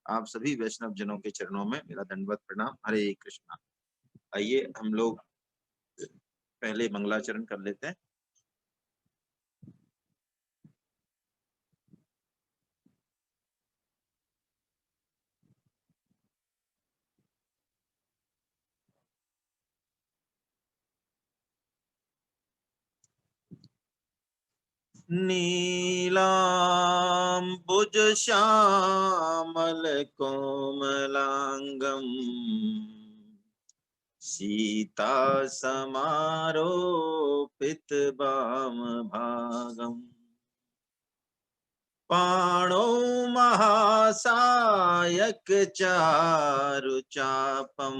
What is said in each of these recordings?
आप सभी वैष्णव जनों के चरणों में मेरा दंडवत प्रणाम। हरे कृष्णा। आइए हम लोग पहले मंगलाचरण कर लेते हैं। नीलाम्बुज श्यामल कोमलांगम सीता समारोपित वाम भागम पाणौ महासायक चारु चापम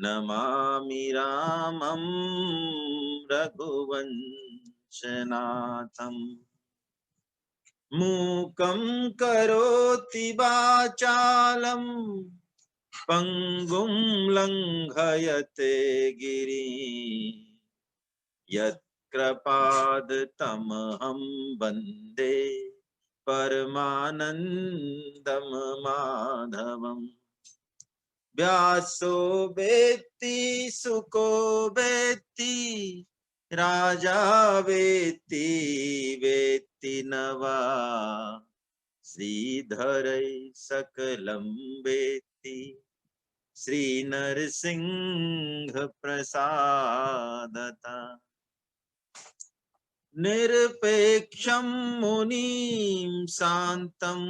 नमामि रामं रघुवंशनाथम्। मूकं करोति वाचालं पंगुं लंघयते गिरिं यत्कृपादतमहं वन्दे परमानन्दं माधवम्। व्यासो वेत्ति सुको वेत्ति राजा वेत्ति वेत्ति नवा श्रीधरै सकलं वेत्ति श्री नरसिंह प्रसादता। निरपेक्षं मुनिं शान्तं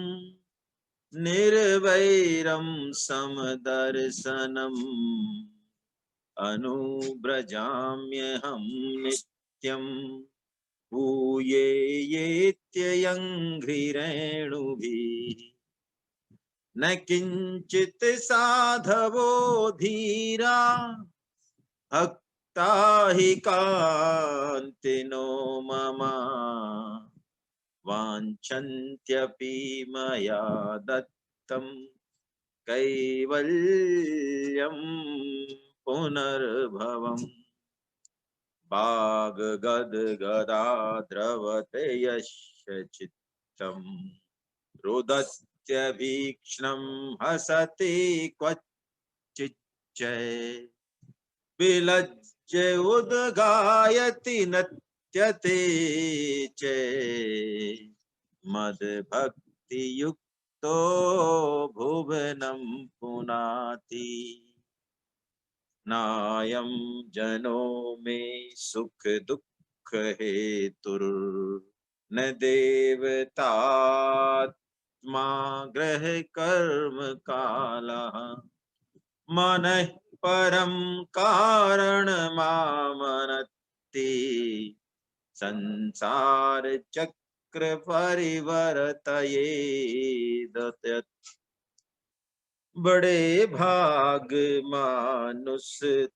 निर्वैरं समदर्शनम् अनुव्रजाम्यहं नित्यं भूये येत्ययं घ्रिरेणुभिः। न किंचित साधवो धीरा भक्ता हि कान्तिनो मम वाञ्छन्त्यपि मया दत्तं कैवल्यं पुनर्भवम्। वाग्गदगदाद्रवते यस्य चित्तं रुदत्यभीक्ष्णं हसति क्वचिच्च विलज्य उद्गायति नत्यते च मद्भक्ति युक्तो भुवनं पुनाति। नायं जनो मे सुख दुःख हेतुर्न देवतात्मा ग्रह कर्म कालः मनः परं कारणमामनत्ति संसार चक्र परिवर्तये दत्त। बड़े भाग मानुष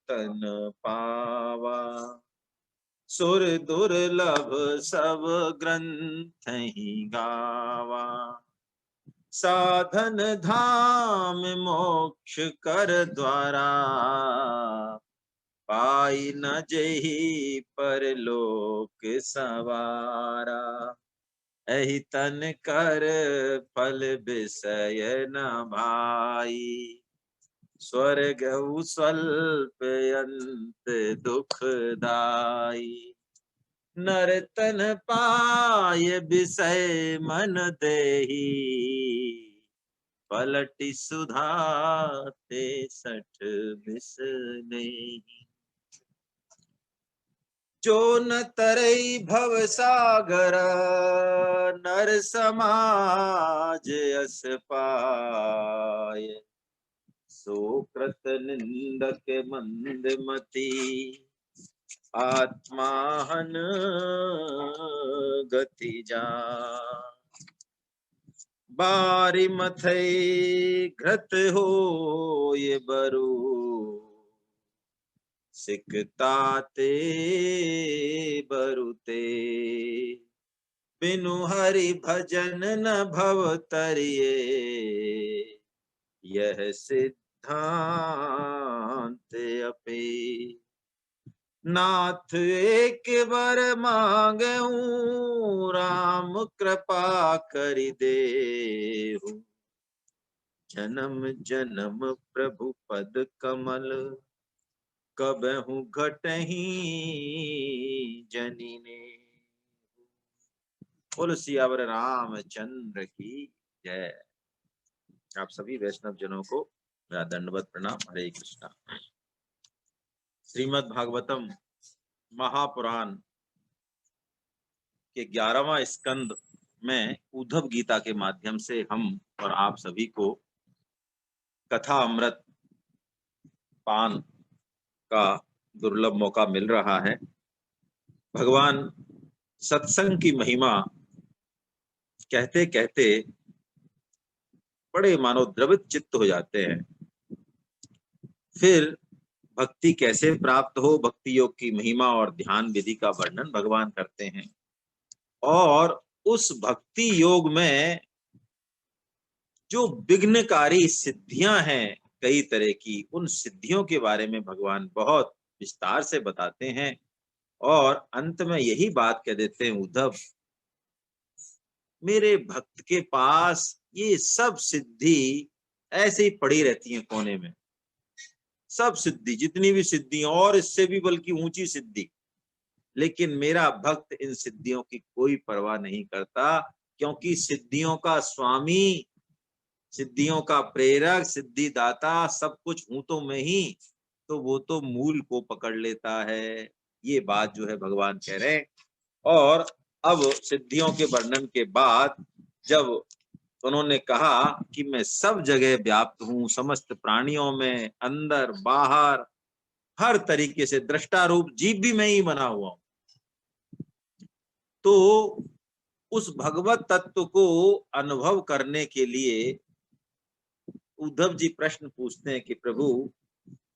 तन पावा सुर दुर्लभ सब ग्रंथ ही गावा। साधन धाम मोक्ष कर द्वारा पाई न जेहि परलोक सवारा। एहि तन कर फल विषय न भाई स्वर्ग स्वल्प अंत दुखदाई। नरतन पाय विषय मन देहि पलटि सुधाते सठ बिस नहीं। जो न तरई भव सागर नर समाज अस पाय सो कृत निंदक मंद मति आत्माहन गति जा। बारी मथई घृत हो ये बरु सिकताते बरुते बिनु हरि भजन न भव तरिये यह सिद्धांत अपे। नाथ एक बर मांगऊं राम कृपा करि देहु जन्म जन्म प्रभु पद कमल, कबहु घटहि जनिने। बोल सियावर रामचंद्र की जय। आप सभी वैष्णव जनों को मेरा दंडवत प्रणाम। हरे कृष्णा। श्रीमद् भागवतम महापुराण के 11वां स्कंद में उद्धव गीता के माध्यम से हम और आप सभी को कथा अमृत पान का दुर्लभ मौका मिल रहा है। भगवान सत्संग की महिमा कहते कहते बड़े मानो द्रवित चित्त हो जाते हैं। फिर भक्ति कैसे प्राप्त हो, भक्ति योग की महिमा और ध्यान विधि का वर्णन भगवान करते हैं। और उस भक्ति योग में जो विघ्नकारी सिद्धियां हैं कई तरह की, उन सिद्धियों के बारे में भगवान बहुत विस्तार से बताते हैं। और अंत में यही बात कह देते हैं, उद्धव मेरे भक्त के पास ये सब सिद्धि ऐसे ही पड़ी रहती है कोने में। सब सिद्धि, जितनी भी सिद्धि और इससे भी बल्कि ऊंची सिद्धि, लेकिन मेरा भक्त इन सिद्धियों की कोई परवाह नहीं करता, क्योंकि सिद्धियों का स्वामी, सिद्धियों का प्रेरक, सिद्धिदाता सब कुछ हूं तो मैं ही, तो वो तो मूल को पकड़ लेता है। ये बात जो है भगवान कह रहे हैं। और अब सिद्धियों के वर्णन के बाद जब उन्होंने कहा कि मैं सब जगह व्याप्त हूं, समस्त प्राणियों में, अंदर बाहर, हर तरीके से, दृष्टा रूप जीव भी मैं ही बना हुआ हूं, तो उस भगवत तत्व को अनुभव करने के लिए उद्धव जी प्रश्न पूछते हैं कि प्रभु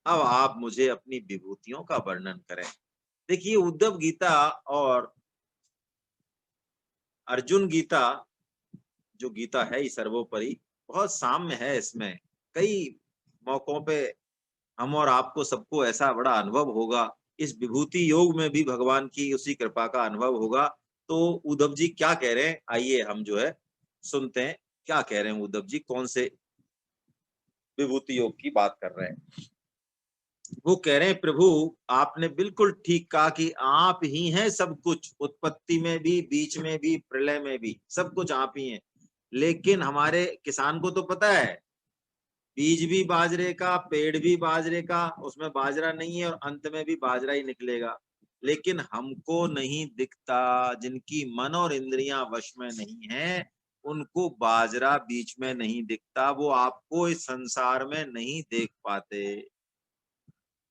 अब आप मुझे अपनी विभूतियों का वर्णन करें। देखिए, उद्धव गीता और अर्जुन गीता, जो गीता है ही सर्वोपरि, बहुत साम्य है। इसमें कई मौकों पे हम और आपको सबको ऐसा बड़ा अनुभव होगा। इस विभूति योग में भी भगवान की उसी कृपा का अनुभव होगा। तो उद्धव जी क्या कह रहे हैं, आइए हम जो है सुनते हैं क्या कह रहे हैं उद्धव जी, कौन से विभूति योग की बात कर रहे हैं। वो कह रहे हैं, प्रभु आपने बिल्कुल ठीक कहा कि आप ही हैं सब कुछ, उत्पत्ति में भी, बीच में भी, प्रलय में भी, सब कुछ आप ही हैं। लेकिन हमारे किसान को तो पता है, बीज भी बाजरे का, पेड़ भी बाजरे का, उसमें बाजरा नहीं है और अंत में भी बाजरा ही निकलेगा। लेकिन हमको नहीं दिखता, जिनकी मन और इंद्रियां वश में नहीं है, उनको बाजरा बीच में नहीं दिखता, वो आपको इस संसार में नहीं देख पाते।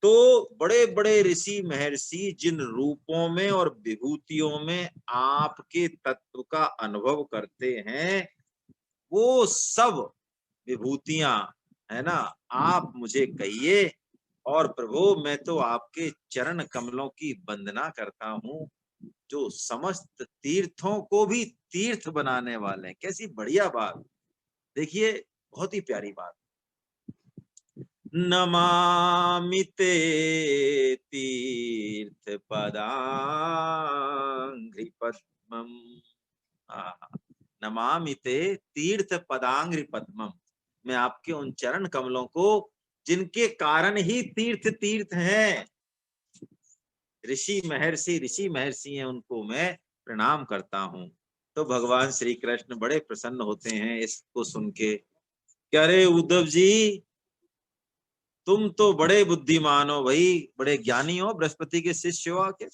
तो बड़े बड़े ऋषि महर्षि जिन रूपों में और विभूतियों में आपके तत्व का अनुभव करते हैं, वो सब विभूतियां है ना, आप मुझे कहिए। और प्रभु मैं तो आपके चरण कमलों की वंदना करता हूँ, जो समस्त तीर्थों को भी तीर्थ बनाने वाले हैं। कैसी बढ़िया बात, देखिए बहुत ही प्यारी बात। नमामि ते तीर्थ पदांघ्रि पद्मम। नमामि ते तीर्थ पदांघ्रि पद्मम, मैं आपके उन चरण कमलों को, जिनके कारण ही तीर्थ तीर्थ हैं, ऋषि महर्षि हैं, उनको मैं प्रणाम करता हूँ। तो भगवान श्री कृष्ण बड़े प्रसन्न होते हैं इसको सुन के। क्या रे उद्धव जी, तुम तो बड़े बुद्धिमान हो भाई, बड़े ज्ञानी हो, बृहस्पति के शिष्य हो आके।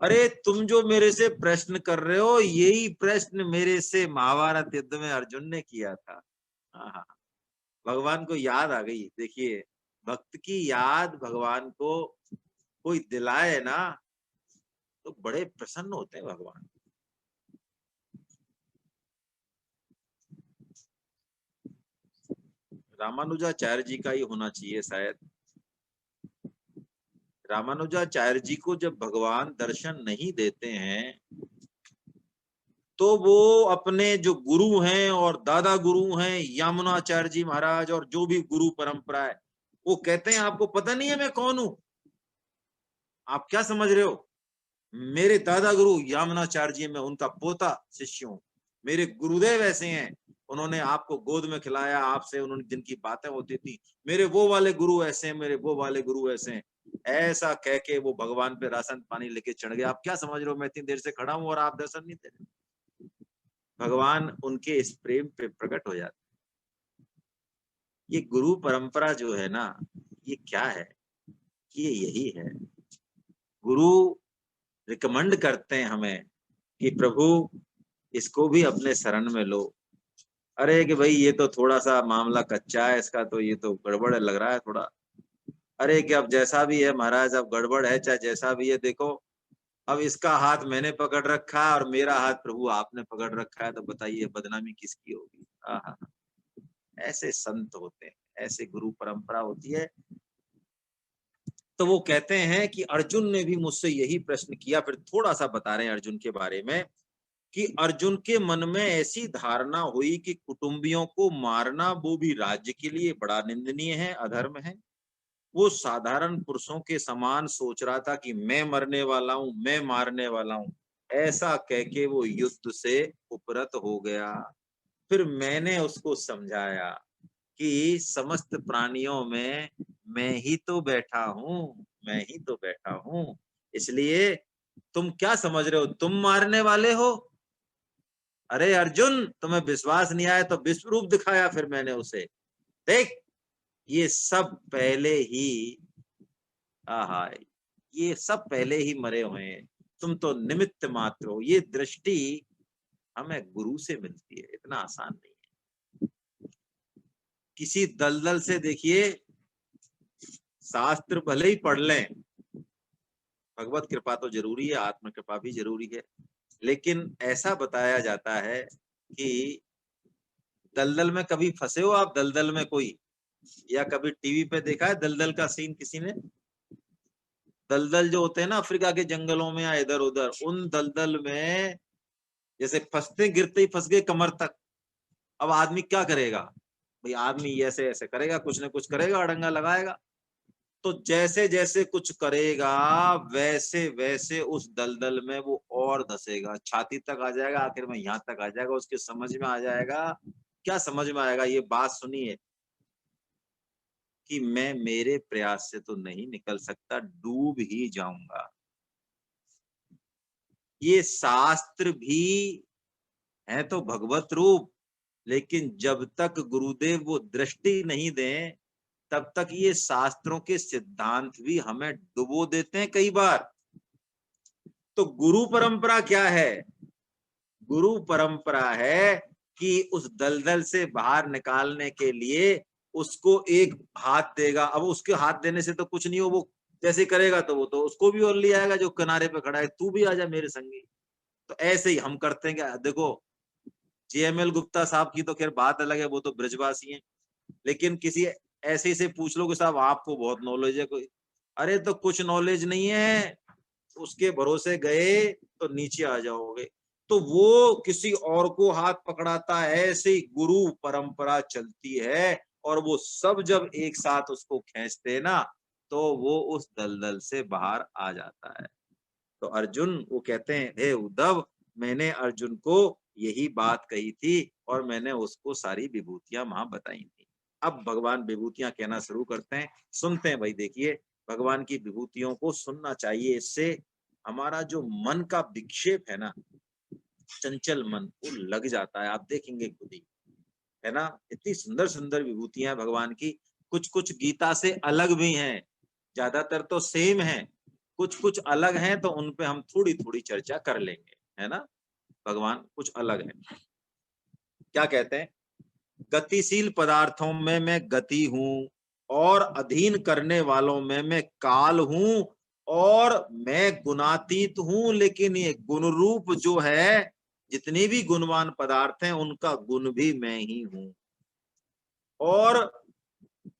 अरे तुम जो मेरे से प्रश्न कर रहे हो, यही प्रश्न मेरे से महाभारत युद्ध में अर्जुन ने किया था। हाँ, भगवान को याद आ गई। देखिए, भक्त की याद भगवान को कोई दिलाए ना, तो बड़े प्रसन्न होते हैं भगवान। रामानुजाचार्य जी का ही होना चाहिए शायद। रामानुजाचार्य जी को जब भगवान दर्शन नहीं देते हैं, तो वो अपने जो गुरु हैं और दादा गुरु हैं यामुनाचार्य जी महाराज, और जो भी गुरु परंपरा है, वो कहते हैं आपको पता नहीं है मैं कौन हूं, आप क्या समझ रहे हो, मेरे दादा गुरु यामुनाचार्य जी, मैं उनका पोता शिष्य हूं, मेरे गुरुदेव ऐसे हैं। उन्होंने आपको गोद में खिलाया, आपसे उन्होंने जिनकी बातें होती थी, मेरे वो वाले गुरु ऐसे हैं, मेरे वो वाले गुरु ऐसे हैं, ऐसा कह के वो भगवान पे राशन पानी लेके चढ़ गए। आप क्या समझ रहे हो मैं इतनी देर से खड़ा हूं और आप दर्शन नहीं दे रहे? भगवान उनके इस प्रेम पे प्रकट हो जाते। ये गुरु परंपरा जो है ना, ये क्या है? ये यही है। गुरु रिकमेंड करते हैं हमें कि प्रभु इसको भी अपने शरण में लो। अरे कि भाई ये तो थोड़ा सा मामला कच्चा है इसका, तो ये तो गड़बड़ लग रहा है थोड़ा। अरे कि अब जैसा भी है महाराज, अब गड़बड़ है चाहे जैसा भी है, देखो अब इसका हाथ मैंने पकड़ रखा है और मेरा हाथ प्रभु आपने पकड़ रखा है, तो बताइए बदनामी किसकी होगी? आहा, ऐसे संत होते हैं, ऐसे गुरु परंपरा होती है। तो वो कहते हैं कि अर्जुन ने भी मुझसे यही प्रश्न किया। फिर थोड़ा सा बता रहे हैं अर्जुन के बारे में कि अर्जुन के मन में ऐसी धारणा हुई कि कुटुंबियों को मारना वो भी राज्य के लिए बड़ा निंदनीय है, अधर्म है। वो साधारण पुरुषों के समान सोच रहा था कि मैं मरने वाला हूं, मैं मारने वाला हूं। ऐसा कह के वो युद्ध से उपरत हो गया। फिर मैंने उसको समझाया कि समस्त प्राणियों में मैं ही तो बैठा हूँ, मैं ही तो बैठा हूँ। इसलिए तुम क्या समझ रहे हो, तुम मारने वाले हो? अरे अर्जुन, तुम्हें विश्वास नहीं आया तो विश्व रूप दिखाया फिर मैंने उसे। देख, ये सब पहले ही, आहा, ये सब पहले ही मरे हुए हैं, तुम तो निमित्त मात्र हो। ये दृष्टि हमें गुरु से मिलती है, इतना आसान नहीं है। किसी दलदल से देखिए, शास्त्र भले ही पढ़ लें, भगवत कृपा तो जरूरी है, आत्म कृपा भी जरूरी है, लेकिन ऐसा बताया जाता है कि दलदल में कभी फंसे हो आप? दलदल में कोई, या कभी टीवी पे देखा है दलदल का सीन किसी ने? दलदल जो होते हैं ना अफ्रीका के जंगलों में या इधर उधर, उन दलदल में जैसे फंसते गिरते ही फंस गए कमर तक। अब आदमी क्या करेगा भाई? आदमी ऐसे ऐसे करेगा, कुछ ना कुछ करेगा, अड़ंगा लगाएगा। तो जैसे जैसे कुछ करेगा वैसे वैसे उस दलदल में वो और धसेगा, छाती तक आ जाएगा, आखिर में यहाँ तक आ जाएगा। उसके समझ में आ जाएगा, क्या समझ में आएगा? ये बात सुनिए कि मैं मेरे प्रयास से तो नहीं निकल सकता, डूब ही जाऊंगा। ये शास्त्र भी है तो भगवत रूप, लेकिन जब तक गुरुदेव वो दृष्टि नहीं दें, तब तक ये शास्त्रों के सिद्धांत भी हमें डुबो देते हैं कई बार। तो गुरु परंपरा क्या है? गुरु परंपरा है कि उस दलदल से बाहर निकालने के लिए उसको एक हाथ देगा। अब उसके हाथ देने से तो कुछ नहीं हो, वो जैसे करेगा तो वो तो उसको भी और ले आएगा जो किनारे पे खड़ा है, तू भी आजा मेरे संगी। तो ऐसे ही हम करते हैं। क्या देखो, जेएमएल गुप्ता साहब की तो खैर बात अलग है, वो तो ब्रजवासी हैं, लेकिन किसी ऐसे से पूछ लो कि साहब आपको बहुत नॉलेज है कोई, अरे तो कुछ नॉलेज नहीं है, उसके भरोसे गए तो नीचे आ जाओगे। तो वो किसी और को हाथ पकड़ाता है, ऐसे ही गुरु परंपरा चलती है। और वो सब जब एक साथ उसको खींचते हैं ना, तो वो उस दलदल से बाहर आ जाता है। तो अर्जुन वो कहते हैं, हे उद्धव, मैंने अर्जुन को यही बात कही थी और मैंने उसको सारी विभूतियां वहां बताई थी। अब भगवान विभूतियां कहना शुरू करते हैं, सुनते हैं भाई। देखिए, भगवान की विभूतियों को सुनना चाहिए, इससे हमारा जो मन का विक्षेप है ना, चंचल मन, वो लग जाता है। आप देखेंगे खुद ही, है ना? इतनी सुंदर सुंदर विभूतियां हैं भगवान की। कुछ कुछ गीता से अलग भी हैं, ज्यादातर तो सेम है, कुछ कुछ अलग हैं, तो उन पे हम थोड़ी थोड़ी चर्चा कर लेंगे, है ना? भगवान कुछ अलग है। क्या कहते हैं? गतिशील पदार्थों में मैं गति हूं, और अधीन करने वालों में मैं काल हूं, और मैं गुणातीत हूं। लेकिन ये गुण रूप जो है, जितने भी गुणवान पदार्थ हैं उनका गुण भी मैं ही हूं। और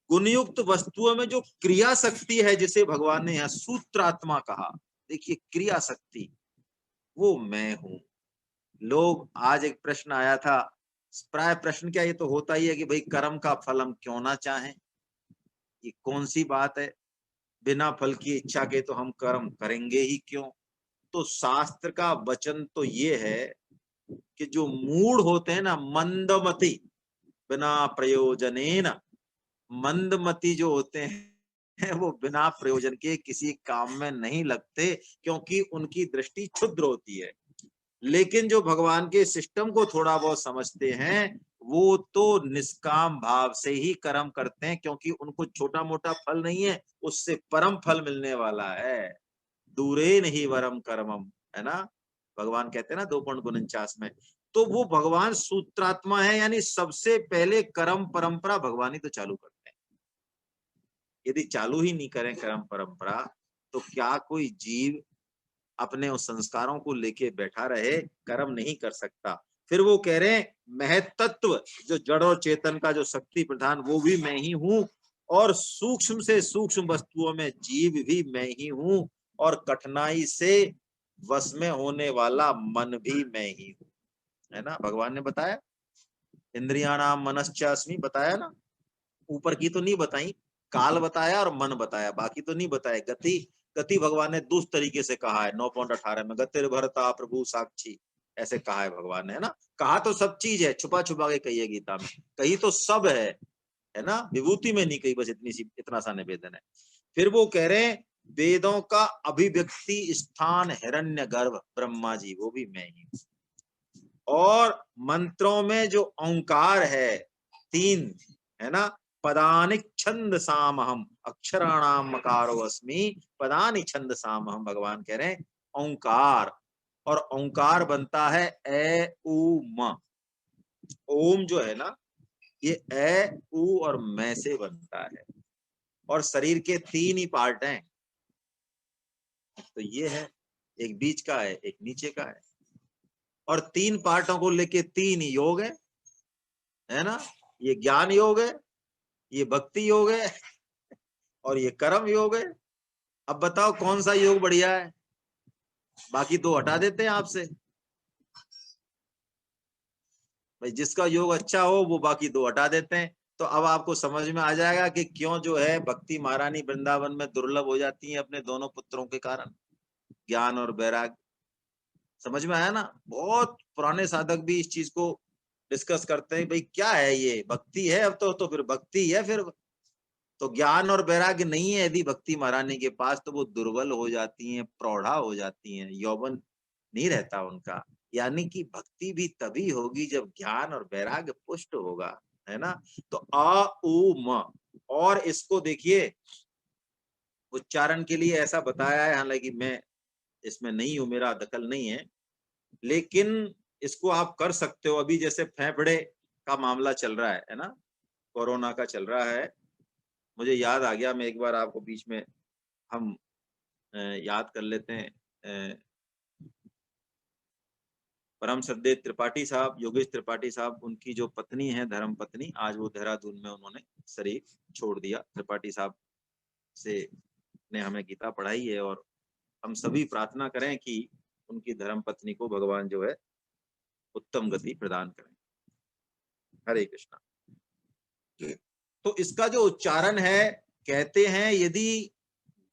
गुणयुक्त वस्तुओं में जो क्रिया शक्ति है, जिसे भगवान ने यहाँ सूत्रात्मा कहा, देखिए क्रिया शक्ति, वो मैं हूं। लोग, आज एक प्रश्न आया था, प्राय प्रश्न क्या, ये तो होता ही है कि भाई कर्म का फल हम क्यों ना चाहें? ये कौन सी बात है? बिना फल की इच्छा के तो हम कर्म करेंगे ही क्यों? तो शास्त्र का वचन तो ये है कि जो मूढ़ होते हैं ना, मंदमति, बिना प्रयोजनेन, मंदमति जो होते हैं वो बिना प्रयोजन के किसी काम में नहीं लगते, क्योंकि उनकी दृष्टि क्षुद्र होती है। लेकिन जो भगवान के सिस्टम को थोड़ा बहुत समझते हैं, वो तो निष्काम भाव से ही कर्म करते हैं, क्योंकि उनको छोटा मोटा फल नहीं है, उससे परम फल मिलने वाला है। दूरे नहीं वरम कर्मम, है ना, भगवान कहते हैं ना 2.49 में। तो वो भगवान सूत्रात्मा है, यानी सबसे पहले कर्म परंपरा भगवान ही तो चालू करते हैं। यदि चालू ही नहीं करें कर्म परंपरा, तो क्या कोई जीव अपने उस संस्कारों को लेके बैठा रहे? कर्म नहीं कर सकता। फिर वो कह रहे हैं महतत्व, जो जड़ और चेतन का जो शक्ति प्रधान, वो भी मैं ही हूँ, और सूक्ष्म से सूक्ष्म वस्तुओं में जीव भी मैं ही हूँ, और कठिनाई से वश में होने वाला मन भी मैं ही हूँ, है ना। भगवान ने बताया इंद्रियाणाम मनश्चास्मि, बताया ना। ऊपर की तो नहीं बताई, काल बताया और मन बताया, बाकी तो नहीं बताया। गति, गति भगवान ने दूसरे तरीके से कहा है 9.18 में, गतिर भरता प्रभु साक्षी, ऐसे कहा है भगवान ने, है ना। कहा तो सब चीज है, छुपा छुपा के कही है गीता में, कही तो सब है ना, विभूति में नहीं कही, बस इतना सा निवेदन है। फिर वो कह रहे हैं वेदों का अभिव्यक्ति स्थान हिरण्य गर्भ ब्रह्मा जी, वो भी मैं ही हूं। और मंत्रों में जो ओंकार है 3, है ना, पदानि छंद सामहम अक्षराणाम मकारो अस्मि, पदानि छंद सामहम, भगवान कह रहे हैं ओंकार। और ओंकार बनता है ए उ म। ओम जो है ना, ये ए उ और मैं से बनता है। और शरीर के 3 ही पार्ट हैं, तो ये है, एक बीच का है, एक नीचे का है, और 3 पार्टों को लेके 3 योग है ना। ये ज्ञान योग है, ये भक्ति योग है, और ये कर्म योग है। अब बताओ कौन सा योग बढ़िया है? बाकी 2 हटा देते हैं आपसे, भाई जिसका योग अच्छा हो वो बाकी 2 हटा देते हैं। तो अब आपको समझ में आ जाएगा कि क्यों जो है भक्ति महारानी वृंदावन में दुर्लभ हो जाती है अपने दोनों पुत्रों के कारण, ज्ञान और वैराग्य। समझ में आया ना। बहुत पुराने साधक भी इस चीज को डिस्कस करते हैं, भाई क्या है ये, भक्ति है अब तो फिर भक्ति है, फिर तो ज्ञान और वैराग्य नहीं है यदि भक्ति महारानी के पास, तो वो दुर्बल हो जाती हैं, प्रौढ़ा हो जाती हैं, यौवन नहीं रहता उनका। यानी कि भक्ति भी तभी होगी जब ज्ञान और वैराग्य पुष्ट होगा, है ना। तो अ उ म, और इसको देखिए उच्चारण के लिए ऐसा बताया है, हालांकि मैं इसमें नहीं हूं, मेरा दखल नहीं है, लेकिन इसको आप कर सकते हो। अभी जैसे फेफड़े का मामला चल रहा है ना, कोरोना का चल रहा है, मुझे याद आ गया, मैं एक बार आपको बीच में हम याद कर लेते हैं। परम श्रद्धेय त्रिपाठी साहब, योगेश त्रिपाठी साहब, उनकी जो पत्नी है धर्म पत्नी, आज वो देहरादून में उन्होंने शरीर छोड़ दिया। त्रिपाठी साहब से ने हमें गीता पढ़ाई है, और हम सभी प्रार्थना करें कि उनकी धर्म पत्नी को भगवान जो है उत्तम गति प्रदान करें। हरे कृष्णा। तो इसका जो उच्चारण है, कहते हैं यदि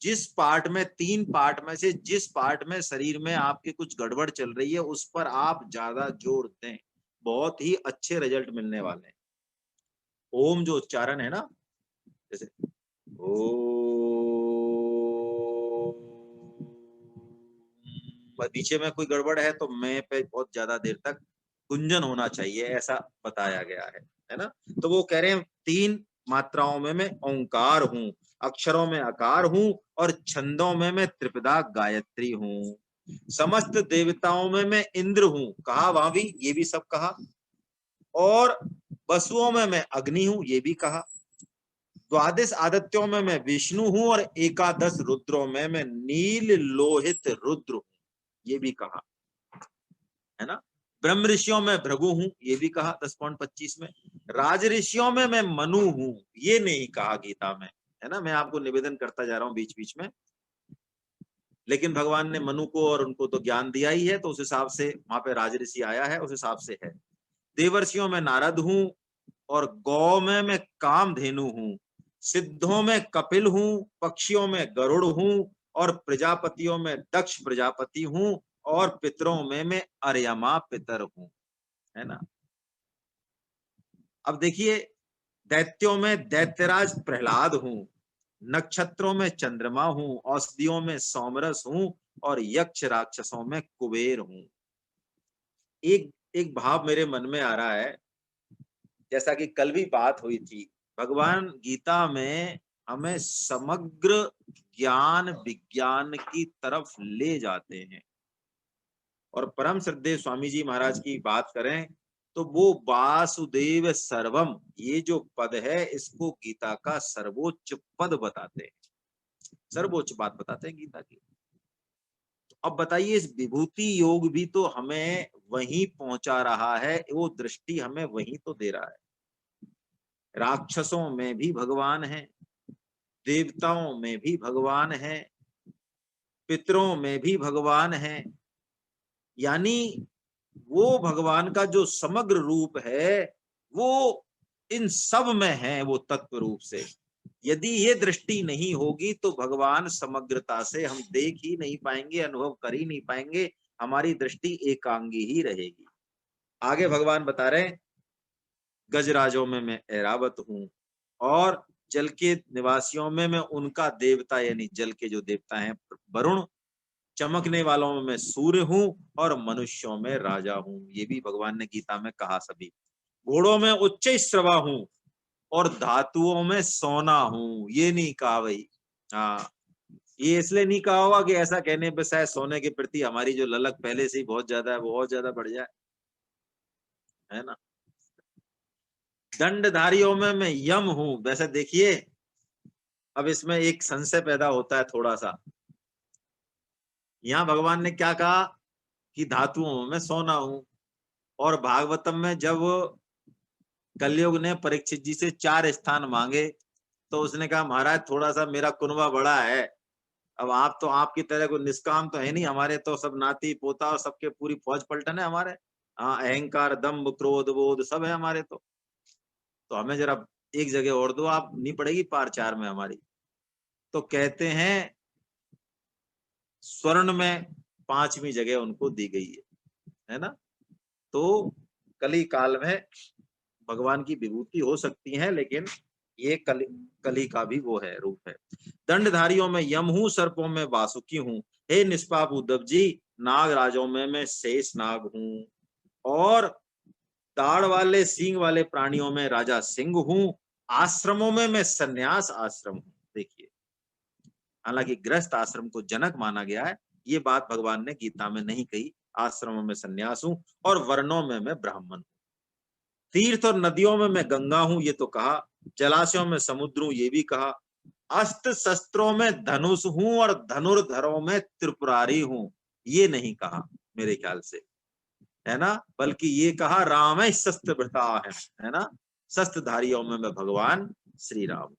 जिस पार्ट में 3 पार्ट में से जिस पार्ट में शरीर में आपके कुछ गड़बड़ चल रही है, उस पर आप ज्यादा जोर दें, बहुत ही अच्छे रिजल्ट मिलने वाले हैं। ओम जो उच्चारण है ना, जैसे नीचे में कोई गड़बड़ है तो मैं पे बहुत ज्यादा देर तक गुंजन होना चाहिए, ऐसा बताया गया है ना। तो वो कह रहे हैं 3 मात्राओं में मैं ओंकार हूँ, अक्षरों में आकार हूँ, और छंदों में मैं त्रिपदा गायत्री हूँ। समस्त देवताओं में मैं इंद्र हूँ, कहा वहां भी, ये भी सब कहा। और वसुओं में मैं अग्नि हूँ, ये भी कहा। 12 आदित्यों में मैं विष्णु हूँ, और 11 रुद्रों में मैं नील लोहित रुद्र हूँ, ये भी कहा, है ना। ब्रह्म ऋषियों में भृगु हूं, ये भी कहा 10.25 में। राज ऋषियों में मैं मनु हूं, ये नहीं कहा गीता में, है ना। मैं आपको निवेदन करता जा रहा हूं बीच बीच में, लेकिन भगवान ने मनु को और उनको तो ज्ञान दिया ही है, तो उस हिसाब से वहां पे राज ऋषि आया है, उस हिसाब से है। देवर्षियों में नारद हूं, और गौ में मैं कामधेनु हूं। सिद्धों में कपिल हूं, पक्षियों में गरुड़ हूं, और प्रजापतियों में दक्ष प्रजापति हूं, और पितरों में मैं अर्यमा पितर हूं। है ना। अब देखिए, दैत्यों में दैत्यराज प्रहलाद हूं, नक्षत्रों में चंद्रमा हूं, औषधियों में सोमरस हूं, और यक्ष राक्षसों में कुबेर हूं। एक एक भाव मेरे मन में आ रहा है, जैसा कि कल भी बात हुई थी, भगवान गीता में हमें समग्र ज्ञान विज्ञान की तरफ ले जाते हैं। और परम श्रद्धेय स्वामी जी महाराज की बात करें तो वो वासुदेव सर्वम, ये जो पद है इसको गीता का सर्वोच्च पद बताते हैं, सर्वोच्च बात बताते हैं गीता की। अब बताइए, इस विभूति योग भी तो हमें वहीं पहुंचा रहा है, वो दृष्टि हमें वहीं तो दे रहा है। राक्षसों में भी भगवान है, देवताओं में भी भगवान है, पितरों में भी भगवान है, यानी वो भगवान का जो समग्र रूप है वो इन सब में है, वो तत्व रूप से। यदि ये दृष्टि नहीं होगी तो भगवान समग्रता से हम देख ही नहीं पाएंगे, अनुभव कर ही नहीं पाएंगे, हमारी दृष्टि एकांगी ही रहेगी। आगे भगवान बता रहे हैं, गजराजों में मैं ऐरावत हूं, और जल के निवासियों में मैं उनका देवता, यानी जल के जो देवता हैं वरुण, चमकने वालों में मैं सूर्य हूं, और मनुष्यों में राजा हूं। ये भी भगवान ने गीता में कहा। सभी घोड़ों में उच्च श्रवा हूं, और धातुओं में सोना हूं। ये नहीं कहा भाई। हाँ, ये इसलिए नहीं कहा होगा कि ऐसा कहने पर शायद सोने के प्रति हमारी जो ललक पहले से ही बहुत ज्यादा है, बहुत ज्यादा बढ़ जाए, है ना। दंडधारियों में मैं यम हूं। वैसे देखिए, अब इसमें एक संशय पैदा होता है थोड़ा सा। यहाँ भगवान ने क्या कहा कि धातुओं में सोना हूं, और भागवतम में जब कलयुग ने परीक्षित जी से 4 स्थान मांगे तो उसने कहा, महाराज थोड़ा सा मेरा कुनबा बड़ा है, अब आप तो आपकी तरह को निष्काम तो है नहीं, हमारे तो सब नाती पोता और सबके पूरी फौज पलटन है हमारे। हाँ, अहंकार दम्भ क्रोध बोध सब है हमारे, तो हमें जरा एक जगह और दो, आप नहीं पड़ेगी पार 4 में हमारी। तो कहते हैं स्वर्ण में 5वीं जगह उनको दी गई है ना। तो कली काल में भगवान की विभूति हो सकती है, लेकिन ये कली का भी वो है, रूप है। दंडधारियों में यम हूं, सर्पों में वासुकी हूं, हे निष्पाप उद्धव जी, नाग राजों में मैं शेष नाग हूं, और दाढ़ वाले सींग वाले प्राणियों में राजा सिंह हूं, आश्रमों में मैं सन्यास आश्रम हूं। देखिए, हालांकि गृहस्थ आश्रम को जनक माना गया है, ये बात भगवान ने गीता में नहीं कही। आश्रमों में सन्यास हूं, और वर्णों में मैं ब्राह्मण हूं। तीर्थ और नदियों में मैं गंगा हूं, ये तो कहा। जलाशयों में समुद्र हूं, ये भी कहा। अस्त्र शस्त्रों में धनुष हूं, और धनुर्धरों में त्रिपुरारी हूं, ये नहीं कहा मेरे ख्याल से, है ना। बल्कि ये कहा, राम शस्त्र भृता है ना। शस्त्रधारियों में मैं भगवान श्री राम।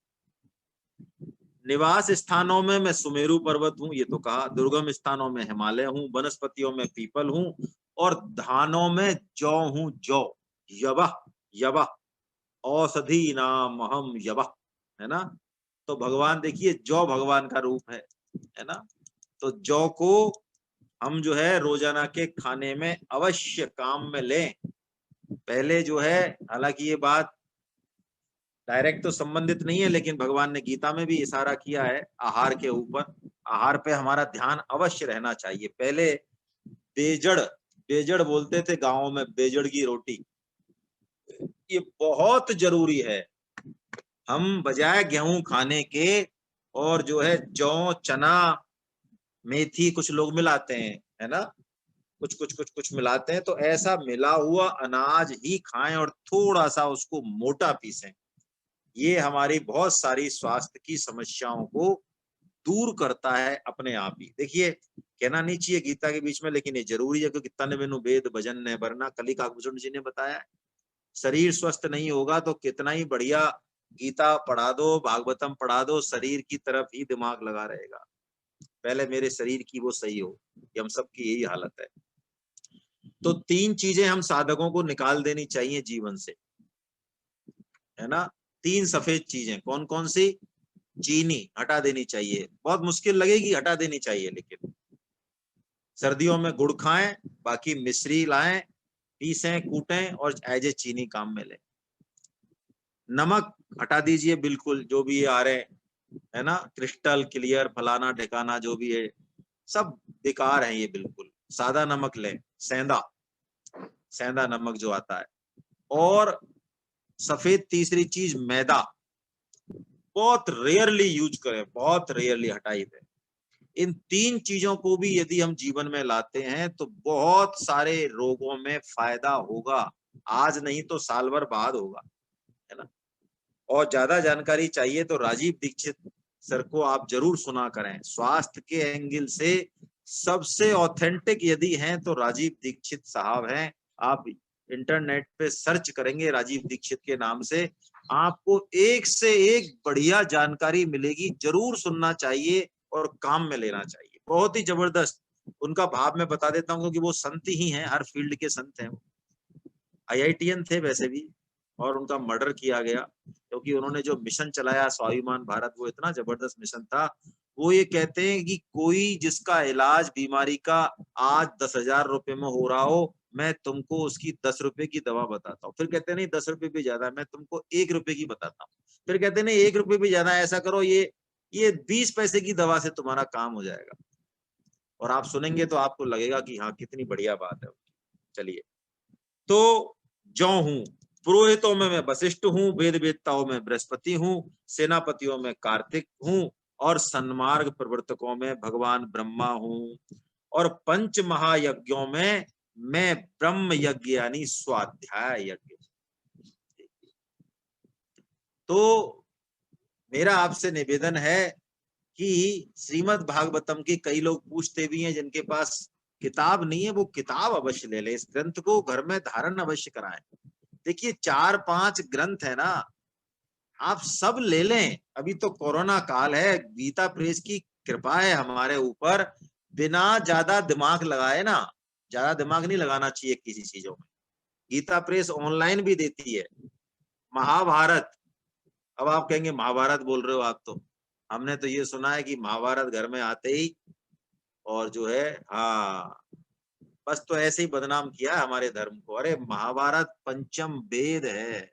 निवास स्थानों में मैं सुमेरु पर्वत हूं, ये तो कहा। दुर्गम स्थानों में हिमालय हूं, वनस्पतियों में पीपल हूं, और धानों में जौ हूं, जौ। यवः यवः औषधि नाम हम यवः, है ना। तो भगवान देखिए, जौ भगवान का रूप है ना। तो जौ को हम जो है रोजाना के खाने में अवश्य काम में लें। पहले जो है, हालांकि ये बात डायरेक्ट तो संबंधित नहीं है, लेकिन भगवान ने गीता में भी इशारा किया है आहार के ऊपर। आहार पे हमारा ध्यान अवश्य रहना चाहिए। पहले बेजड़, बेजड़ बोलते थे गाँव में, बेजड़ की रोटी, ये बहुत जरूरी है। हम बजाय गेहूं खाने के और जो है जौ चना मेथी कुछ लोग मिलाते हैं, है ना, कुछ मिलाते हैं, तो ऐसा मिला हुआ अनाज ही खाएं और थोड़ा सा उसको मोटा पीसें। ये हमारी बहुत सारी स्वास्थ्य की समस्याओं को दूर करता है अपने आप ही। देखिए, कहना नहीं चाहिए गीता के बीच में, लेकिन ये जरूरी है, क्योंकि तन बिनु वेद भजन न वरना, कली काकभूषण जी ने बताया है। शरीर स्वस्थ नहीं होगा तो कितना ही बढ़िया गीता पढ़ा दो, भागवतम पढ़ा दो, शरीर की तरफ ही दिमाग लगा रहेगा। पहले मेरे शरीर की वो सही हो। ये हम सबकी यही हालत है। तो 3 चीजें हम साधकों को निकाल देनी चाहिए जीवन से, है ना। 3 सफेद चीजें कौन कौन सी? चीनी हटा देनी चाहिए, बहुत मुश्किल लगेगी, हटा देनी चाहिए। लेकिन सर्दियों में गुड़ खाएं, बाकी मिश्री लाएं, पीसें कूटें और एज ए चीनी काम में लें। नमक हटा दीजिए बिल्कुल, जो भी ये आ रहे है ना, क्रिस्टल क्लियर फलाना ठिकाना जो भी है, सब बेकार है ये बिल्कुल। सादा नमक लें, सेंधा सेंधा नमक जो आता है। और सफेद तीसरी चीज मैदा, बहुत रेयरली यूज करें, बहुत रेयरली हटाई दें। इन 3 चीजों को भी यदि हम जीवन में लाते हैं तो बहुत सारे रोगों में फायदा होगा, आज नहीं तो साल भर बाद होगा, है ना। और ज्यादा जानकारी चाहिए तो राजीव दीक्षित सर को आप जरूर सुना करें। स्वास्थ्य के एंगल से सबसे ऑथेंटिक यदि हैं तो राजीव दीक्षित साहब हैं। आप इंटरनेट पे सर्च करेंगे राजीव दीक्षित के नाम से, आपको एक से एक बढ़िया जानकारी मिलेगी। जरूर सुनना चाहिए और काम में लेना चाहिए। बहुत ही जबरदस्त उनका भाव मैं बता देता हूँ, क्योंकि वो संत ही हैं, हर फील्ड के संत हैं। IITN थे वैसे भी, और उनका मर्डर किया गया क्योंकि उन्होंने जो मिशन चलाया स्वाभिमान भारत, वो इतना जबरदस्त मिशन था। वो ये कहते हैं कि कोई जिसका इलाज बीमारी का आज 10,000 रुपए में हो रहा हो, मैं तुमको उसकी 10 रुपए की दवा बताता हूँ। फिर कहते हैं नहीं 10 रुपए भी ज्यादा, मैं तुमको 1 रुपए की बताता हूँ। फिर कहते हैं नहीं 1 रुपए भी ज्यादा, ऐसा करो ये 20 पैसे की दवा से तुम्हारा काम हो जाएगा। और आप सुनेंगे तो आपको लगेगा कि हाँ कितनी बढ़िया बात है। चलिए, तो जौ हूं, पुरोहितों में मैं वशिष्ठ हूँ, वेद वेदताओं में बृहस्पति हूँ, सेनापतियों में कार्तिक हूँ, और सन्मार्ग प्रवर्तकों में भगवान ब्रह्मा हूँ, और पंच महायज्ञों में मैं ब्रह्म यज्ञ यानी स्वाध्याय यज्ञ। तो मेरा आपसे निवेदन है कि श्रीमद् भागवतम की कई लोग पूछते भी हैं जिनके पास किताब नहीं है, वो किताब अवश्य ले ले, इस ग्रंथ को घर में धारण अवश्य कराएं। देखिए 4-5 ग्रंथ है ना, आप सब ले लें। अभी तो कोरोना काल है, गीता प्रेस की कृपा है हमारे ऊपर, बिना ज्यादा दिमाग लगाए ना, ज्यादा दिमाग नहीं लगाना चाहिए किसी चीजों में। गीता प्रेस ऑनलाइन भी देती है। महाभारत, अब आप कहेंगे महाभारत बोल रहे हो आप, तो हमने तो ये सुना है कि महाभारत घर में आते ही और जो है, हाँ बस तो ऐसे ही बदनाम किया हमारे धर्म को। अरे महाभारत पंचम वेद है।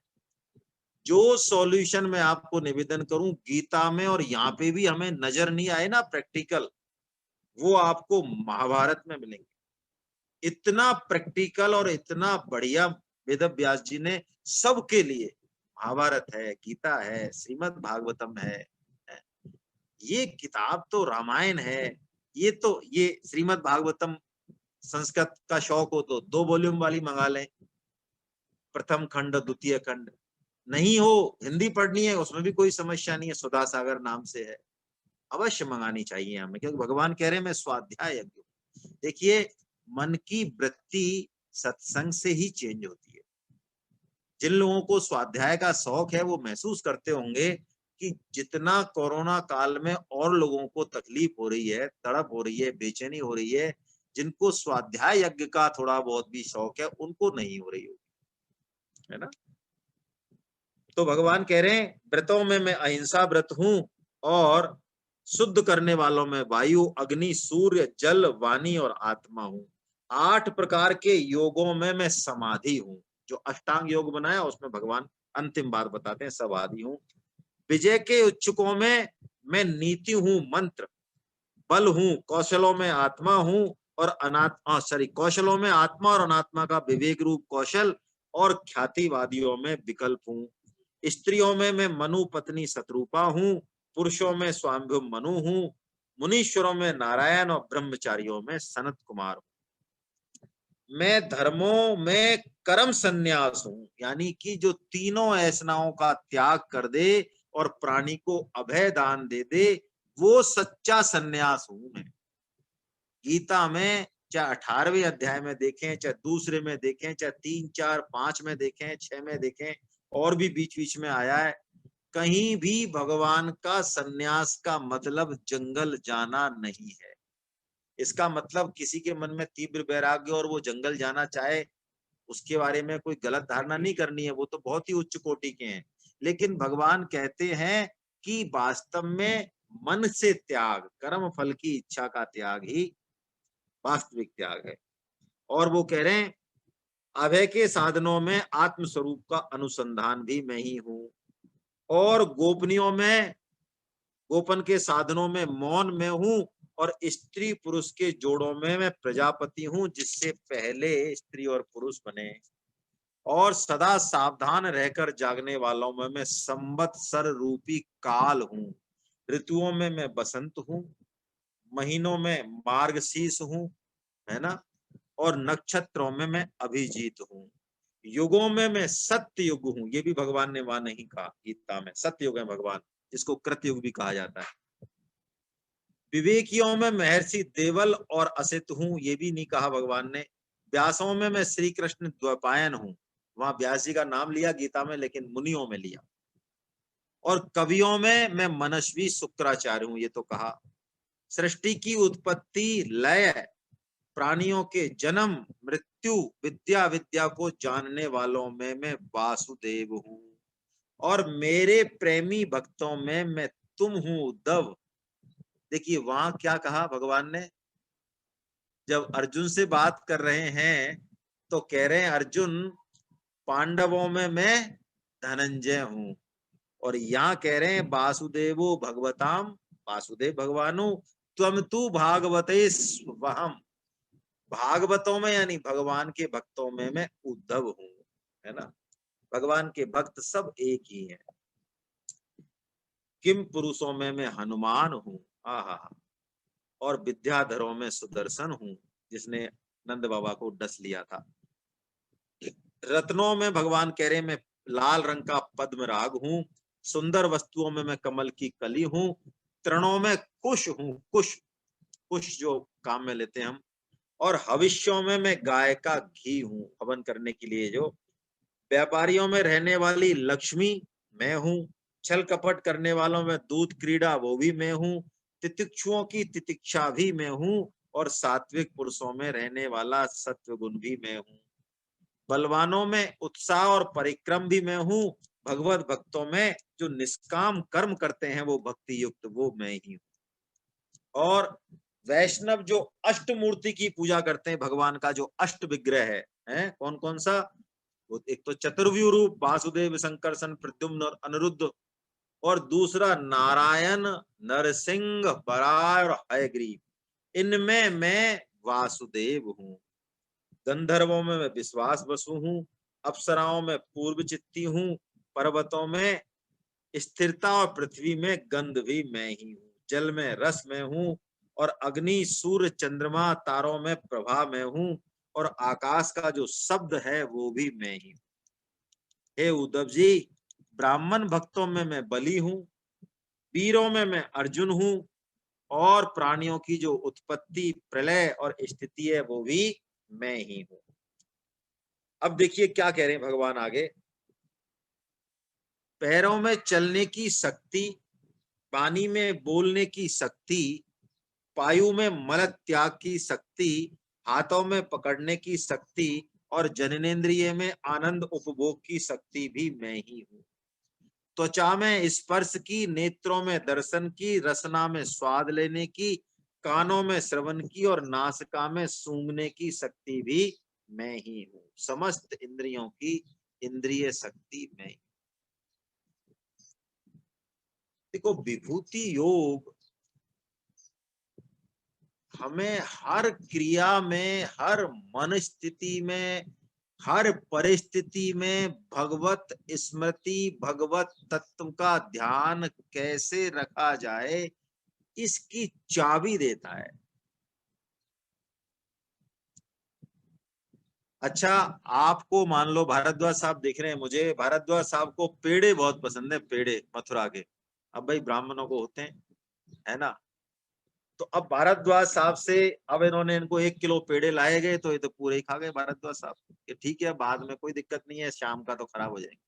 जो सॉल्यूशन मैं आपको निवेदन करूं गीता में, और यहाँ पे भी हमें नजर नहीं आए ना प्रैक्टिकल, वो आपको महाभारत में मिलेंगे। इतना प्रैक्टिकल और इतना बढ़िया वेद व्यास जी ने सबके लिए, महाभारत है, गीता है, श्रीमद् भागवतम है। ये किताब तो रामायण है। ये श्रीमद् भागवतम संस्कृत का शौक हो तो 2 वॉल्यूम वाली मंगा लें, प्रथम खंड द्वितीय खंड। नहीं हो हिंदी पढ़नी है, उसमें भी कोई समस्या नहीं है, सुधा सागर नाम से है, अवश्य मंगानी चाहिए हमें, क्योंकि भगवान कह रहे हैं मैं स्वाध्याय यज्ञ। देखिए मन की वृत्ति सत्संग से ही चेंज होती है। जिन लोगों को स्वाध्याय का शौक है वो महसूस करते होंगे कि जितना कोरोना काल में और लोगों को तकलीफ हो रही है, तड़प हो रही है, बेचैनी हो रही है, जिनको स्वाध्याय यज्ञ का थोड़ा बहुत भी शौक है उनको नहीं हो रही होगी, है ना। तो भगवान कह रहे हैं व्रतों में मैं अहिंसा व्रत हूं, और शुद्ध करने वालों में वायु अग्नि सूर्य जल वाणी और आत्मा हूं। 8 प्रकार के योगों में मैं समाधि हूं। जो अष्टांग योग बनाया उसमें भगवान अंतिम बात बताते हैं समाधि हूं। विजय के इच्छुकों में मैं नीति हूं मंत्र, बल हूं, कौशलों में आत्मा हूं, और कौशलों में आत्मा और अनात्मा का विवेक रूप कौशल, और ख्यातिवादियों में विकल्प हूं। स्त्रियों में मैं मनु पत्नी शत्रुपा हूँ, पुरुषों में स्वाम्भु मनु हूँ, मुनीश्वरों में नारायण और ब्रह्मचारियों में सनत कुमार हूँ। मैं धर्मों में कर्म संन्यास हूँ, यानी कि जो तीनों ऐसनाओं का त्याग कर दे और प्राणी को अभय दान दे दे, वो सच्चा संन्यास हूँ मैं। गीता में चाहे 18वें अध्याय में देखें, चाहे दूसरे में देखें, चाहे 3, 4, 5 में देखें, 6 में देखें, और भी बीच बीच में आया है, कहीं भी भगवान का सन्यास का मतलब जंगल जाना नहीं है। इसका मतलब किसी के मन में तीव्र वैराग्य और वो जंगल जाना चाहे, उसके बारे में कोई गलत धारणा नहीं करनी है, वो तो बहुत ही उच्च कोटि के हैं। लेकिन भगवान कहते हैं कि वास्तव में मन से त्याग, कर्म फल की इच्छा का त्याग ही वास्तविक त्याग है। और वो कह रहे हैं अभय के साधनों में आत्म स्वरूप का अनुसंधान भी मैं ही हूं, और गोपनियों में, गोपन के साधनों में मौन में हूं, और स्त्री पुरुष के जोड़ों में मैं प्रजापति हूं, जिससे पहले स्त्री और पुरुष बने। और सदा सावधान रहकर जागने वालों में मैं संवत्सर रूपी काल हूं। ऋतुओं में मैं बसंत हूं, महीनों में मार्गशीर्ष हूं, है ना, और नक्षत्रों में मैं अभिजीत हूं। युगों में मैं सत्य युग हूं, ये भी भगवान ने वहां नहीं कहा, गीता में सत्य युग है भगवान, जिसको कृतयुग भी कहा जाता है। विवेकियों में महर्षि देवल और असित हूं, ये भी नहीं कहा भगवान ने। व्यासों में मैं श्री कृष्ण द्वैपायन हूं, वहां व्यास जी का नाम लिया गीता में, लेकिन मुनियों में लिया। और कवियों में मैं मनस्वी शुक्राचार्य हूं, ये तो कहा। सृष्टि की उत्पत्ति, लय, प्राणियों के जन्म मृत्यु, विद्या विद्या को जानने वालों में मैं वासुदेव हूं। और मेरे प्रेमी भक्तों में मैं तुम हूं उद्धव। देखिए वहां क्या कहा भगवान ने, जब अर्जुन से बात कर रहे हैं तो कह रहे हैं अर्जुन, पांडवों में मैं धनंजय हूं। और यहाँ कह रहे हैं वासुदेवो भगवताम, वासुदेव भगवानु, त्वम तू भागवते स्वहम। भागवतों में यानी भगवान के भक्तों में मैं उद्धव हूं, है ना। भगवान के भक्त सब एक ही हैं। किम पुरुषों में मैं हनुमान हूं, आहा, और विद्याधरों में सुदर्शन हूं, जिसने नंद बाबा को डस लिया था। रत्नों में भगवान कह रहे मैं लाल रंग का पद्म राग हूं। सुंदर वस्तुओं में मैं कमल की कली हूं। तृणों में कुश हूं, कुश, कुश जो काम में लेते हैं हम। और हविष्यों में मैं गाय का घी हूं, हवन करने के लिए जो। व्यापारियों में रहने वाली लक्ष्मी मैं हूं। छल कपट करने वालों में दूध क्रीड़ा वो भी मैं हूं। तितिक्षुओं की तितिक्षा भी मैं हूं। और सात्विक पुरुषों में रहने वाला सत्व गुण भी मैं हूं। बलवानों में उत्साह और परिक्रम भी मैं हूं। भगवत भक्तों में जो निष्काम कर्म करते हैं वो भक्ति युक्त, वो मैं ही हूं। और वैष्णव जो अष्ट मूर्ति की पूजा करते हैं, भगवान का जो अष्ट विग्रह है कौन कौन सा, वो एक तो चतुर्व्यूह रूप वासुदेव शंकर सन प्रद्युम्न और अनिरुद्ध, और दूसरा नारायण नरसिंह बराह और हयग्रीव। इनमें मैं वासुदेव हूँ। गंधर्वों में मैं विश्वास वसु हूँ। अप्सराओं में पूर्व चित्ती हूँ। पर्वतों में स्थिरता और पृथ्वी में गंध भी मैं ही हूँ। जल में रस में हूँ। और अग्नि सूर्य चंद्रमा तारों में प्रभा में हूँ। और आकाश का जो शब्द है वो भी मैं ही हूँ। हे उद्धव जी, ब्राह्मण भक्तों में मैं बलि हूँ। वीरों में मैं अर्जुन हूँ। और प्राणियों की जो उत्पत्ति प्रलय और स्थिति है वो भी मैं ही हूँ। अब देखिए क्या कह रहे हैं भगवान आगे। पैरों में चलने की शक्ति, पानी में बोलने की शक्ति, वायु में मल त्याग की शक्ति, हाथों में पकड़ने की शक्ति, और जननेन्द्रिय में आनंद उपभोग की शक्ति भी मैं ही हूँ। त्वचा में स्पर्श की, नेत्रों में दर्शन की, रसना में स्वाद लेने की, कानों में श्रवण की, और नासिका में सूंघने की शक्ति भी मैं ही हूँ। समस्त इंद्रियों की इंद्रिय शक्ति मैं। देखो विभूति योग हमें हर क्रिया में, हर मन स्थिति में, हर परिस्थिति में भगवत स्मृति, भगवत तत्व का ध्यान कैसे रखा जाए, इसकी चाबी देता है। अच्छा, आपको मान लो भारद्वाज साहब दिख रहे हैं मुझे, भारद्वाज साहब को पेड़े बहुत पसंद है, पेड़े मथुरा के। अब भाई ब्राह्मणों को होते हैं, है ना। तो अब भारद्वाज साहब से, अब इन्होंने इनको 1 किलो पेड़े लाए गए तो ये तो पूरे ही खा गए भारद्वाज साहब कि ठीक है बाद में कोई दिक्कत नहीं है, शाम का तो खराब हो जाएंगे।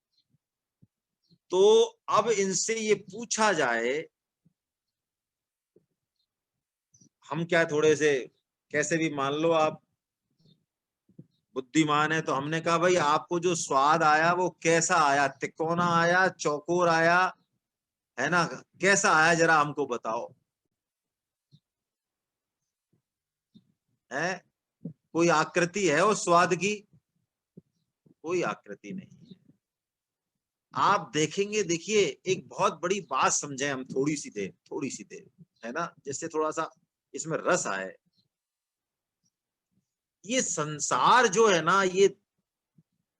तो अब इनसे ये पूछा जाए, हम क्या थोड़े से कैसे भी मान लो आप बुद्धिमान है, तो हमने कहा भाई आपको जो स्वाद आया वो कैसा आया, तिकोना आया, चौकोर आया, है ना, कैसा आया जरा हमको बताओ। है कोई आकृति है उस स्वाद की, कोई आकृति नहीं है। आप देखेंगे, देखिए एक बहुत बड़ी बात समझे हम, थोड़ी सी देर, है ना, जिससे थोड़ा सा इसमें रस आए। ये संसार जो है ना, ये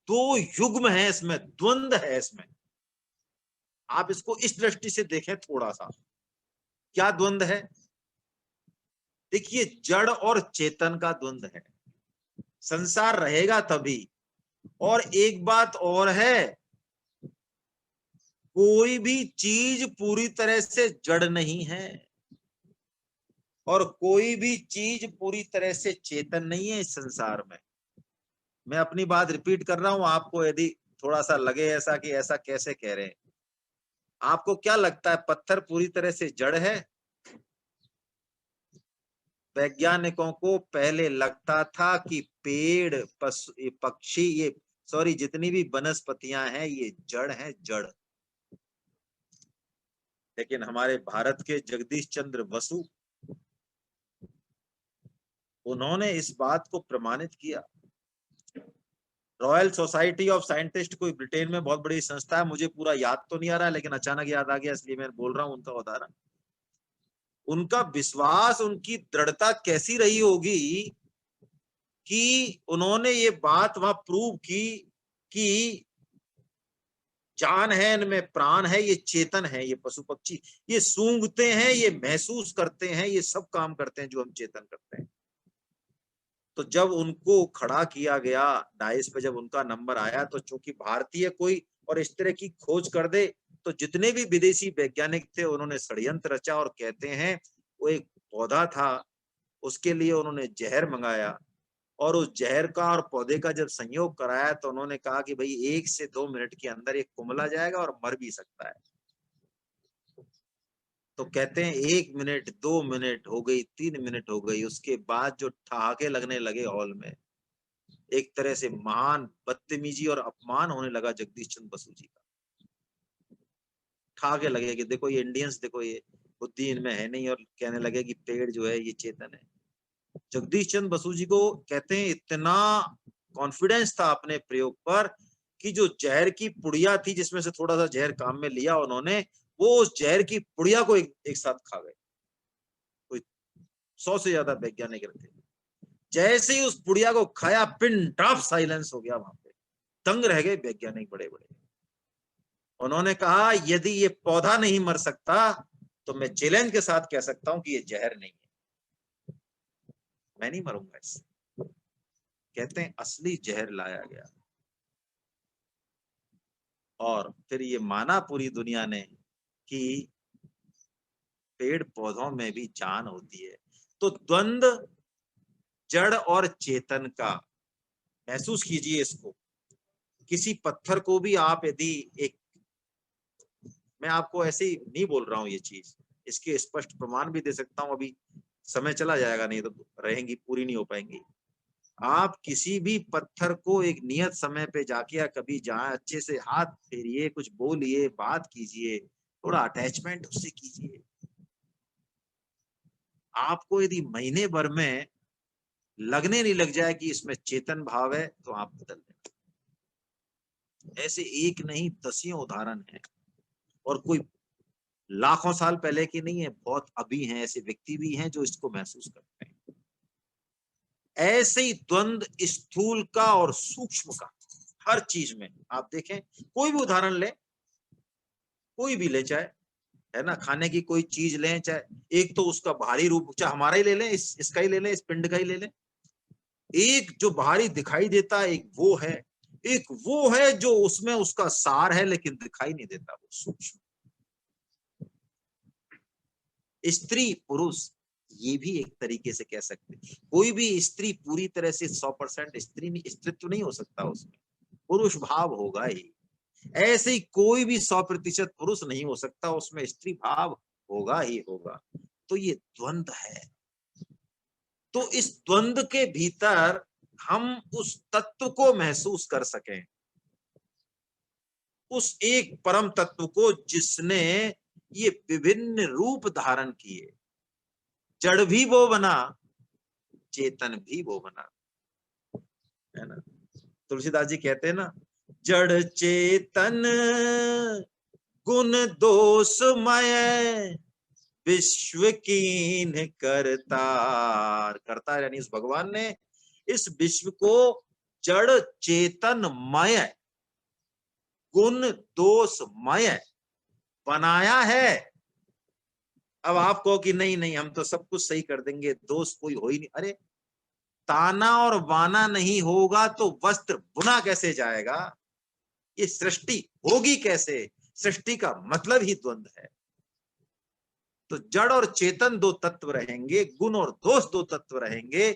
दो युग्म है, इसमें द्वंद है इसमें। आप इसको इस दृष्टि से देखें थोड़ा सा, क्या द्वंद है? देखिए, जड़ और चेतन का द्वंद है। संसार रहेगा तभी। और एक बात और है, कोई भी चीज पूरी तरह से जड़ नहीं है और कोई भी चीज पूरी तरह से चेतन नहीं है इस संसार में। मैं अपनी बात रिपीट कर रहा हूं, आपको यदि थोड़ा सा लगे ऐसा कि ऐसा कैसे कह रहे हैं, आपको क्या लगता है पत्थर पूरी तरह से जड़ है? वैज्ञानिकों को पहले लगता था कि पेड़, पशु, पक्षी, ये सॉरी जितनी भी वनस्पतियां हैं ये जड़ हैं, जड़। लेकिन हमारे भारत के जगदीश चंद्र बसु, उन्होंने इस बात को प्रमाणित किया। रॉयल सोसाइटी ऑफ साइंटिस्ट कोई ब्रिटेन में बहुत बड़ी संस्था है, मुझे पूरा याद तो नहीं आ रहा है, लेकिन अचानक याद आ गया इसलिए मैं बोल रहा हूं उनका उदाहरण। उनका विश्वास, उनकी दृढ़ता कैसी रही होगी कि उन्होंने ये बात वहां प्रूव की कि जान है इनमें, प्राण है, ये चेतन है, ये पशु पक्षी, ये सूंघते हैं, ये महसूस करते हैं, ये सब काम करते हैं जो हम चेतन करते हैं। तो जब उनको खड़ा किया गया डाइस पे, जब उनका नंबर आया, तो चूंकि भारतीय कोई और इस तरह की खोज कर दे, तो जितने भी विदेशी वैज्ञानिक थे उन्होंने षड्यंत्र रचा। और कहते हैं वो एक पौधा था, उसके लिए उन्होंने जहर मंगाया और उस जहर का और पौधे का जब संयोग कराया तो उन्होंने कहा कि भाई 1 से 2 मिनट के अंदर ये कुमला जाएगा और मर भी सकता है। तो कहते हैं 1 मिनट, 2 मिनट हो गई, 3 मिनट हो गई, उसके बाद जो ठहाके लगने लगे हॉल में, एक तरह से महान बदतमीजी और अपमान होने लगा जगदीश चंद्र बसु जी का। ठहाके लगे कि देखो ये इंडियंस, देखो ये बुद्धि इनमें है नहीं, और कहने लगे कि पेड़ जो है ये चेतन है। जगदीश चंद्र बसु जी को कहते हैं इतना कॉन्फिडेंस था अपने प्रयोग पर कि जो जहर की पुड़िया थी, जिसमें से थोड़ा सा जहर काम में लिया उन्होंने, वो उस जहर की पुड़िया को एक साथ खा गए। कोई 100 से ज्यादा वैज्ञानिक रहते। जैसे ही उस पुड़िया को खाया, पिन ड्रॉप साइलेंस हो गया वहां पे। दंग रह गए वैज्ञानिक बड़े बड़े। उन्होंने कहा यदि ये पौधा नहीं मर सकता तो मैं चैलेंज के साथ कह सकता हूं कि ये जहर नहीं है, मैं नहीं मरूंगा इससे। कहते हैं असली जहर लाया गया और फिर ये माना पूरी दुनिया ने कि पेड़ पौधों में भी जान होती है। तो द्वंद जड़ और चेतन का महसूस कीजिए इसको। किसी पत्थर को भी आप यदि एक, मैं आपको ऐसे ही नहीं बोल रहा हूं ये चीज, इसके स्पष्ट प्रमाण भी दे सकता हूं, अभी समय चला जाएगा, नहीं तो रहेंगी, पूरी नहीं हो पाएंगी। आप किसी भी पत्थर को एक नियत समय पे जाके या कभी जहां अच्छे से हाथ फेरिए, कुछ बोलिए, बात कीजिए, थोड़ा अटैचमेंट उससे कीजिए, आपको यदि महीने भर में लगने नहीं लग जाए कि इसमें चेतन भाव है, तो आप बदल दें। ऐसे एक नहीं दसियों उदाहरण हैं, और कोई लाखों साल पहले की नहीं है, बहुत अभी हैं, ऐसे व्यक्ति भी हैं जो इसको महसूस करते हैं। ऐसे ही द्वंद स्थूल का और सूक्ष्म का, हर चीज में आप देखें, कोई भी उदाहरण ले, कोई भी ले, चाहे, है ना, खाने की कोई चीज लें, चाहे एक तो उसका बाहरी रूप, चाहे हमारा ही ले लें, इसका ही ले लें, इस पिंड का ही ले लें। एक जो बाहरी दिखाई देता है, एक वो है, एक वो है जो उसमें उसका सार है लेकिन दिखाई नहीं देता, वो सूक्ष्म। स्त्री पुरुष, ये भी एक तरीके से कह सकते हैं। कोई भी स्त्री पूरी तरह से 100% स्त्री नहीं, स्त्रीत्व नहीं हो सकता, उसमें पुरुष भाव होगा ही। ऐसे ही कोई भी 100% पुरुष नहीं हो सकता, उसमें स्त्री भाव होगा ही होगा। तो ये द्वंद है। तो इस द्वंद के भीतर हम उस तत्व को महसूस कर सकें, उस एक परम तत्व को जिसने ये विभिन्न रूप धारण किए। जड़ भी वो बना, चेतन भी वो बना, है ना। तुलसीदास जी कहते हैं ना, जड़ चेतन गुण दोषमय विश्व कीन करतार। करतार यानी इस भगवान ने इस विश्व को जड़ चेतनमय गुण दोषमय बनाया है। अब आप कहो कि नहीं नहीं हम तो सब कुछ सही कर देंगे, दोष कोई हो ही नहीं। अरे ताना और बाना नहीं होगा तो वस्त्र बुना कैसे जाएगा? ये सृष्टि होगी कैसे? सृष्टि का मतलब ही द्वंद है। तो जड़ और चेतन दो तत्व रहेंगे, गुण और दोष दो तत्व रहेंगे।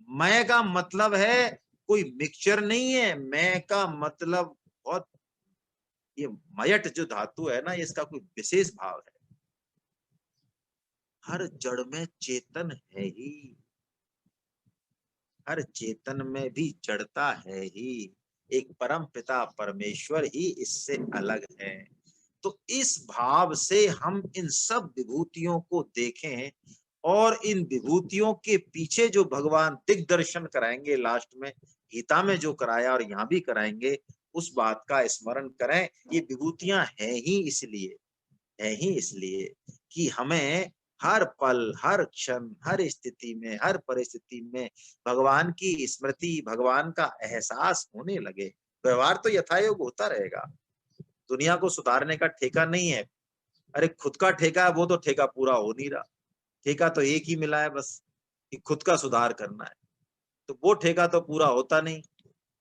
मय का मतलब है कोई मिक्सचर नहीं है, मय का मतलब बहुत, ये मयट जो धातु है ना, इसका कोई विशेष भाव है। हर जड़ में चेतन है ही, हर चेतन में भी जड़ता है ही। एक परम पिता परमेश्वर ही इससे अलग है। तो इस भाव से हम इन सब विभूतियों को देखें और इन विभूतियों के पीछे जो भगवान दिग्दर्शन कराएंगे लास्ट में, गीता में जो कराया और यहाँ भी कराएंगे, उस बात का स्मरण करें। ये विभूतियां हैं ही इसलिए, है ही इसलिए कि हमें हर पल, हर क्षण, हर स्थिति में, हर परिस्थिति में भगवान की स्मृति, भगवान का एहसास होने लगे। व्यवहार तो यथायोग होता रहेगा, दुनिया को सुधारने का ठेका नहीं है। अरे खुद का ठेका है, वो तो ठेका पूरा हो नहीं रहा। ठेका तो एक ही मिला है बस, कि खुद का सुधार करना है, तो वो ठेका तो पूरा होता नहीं।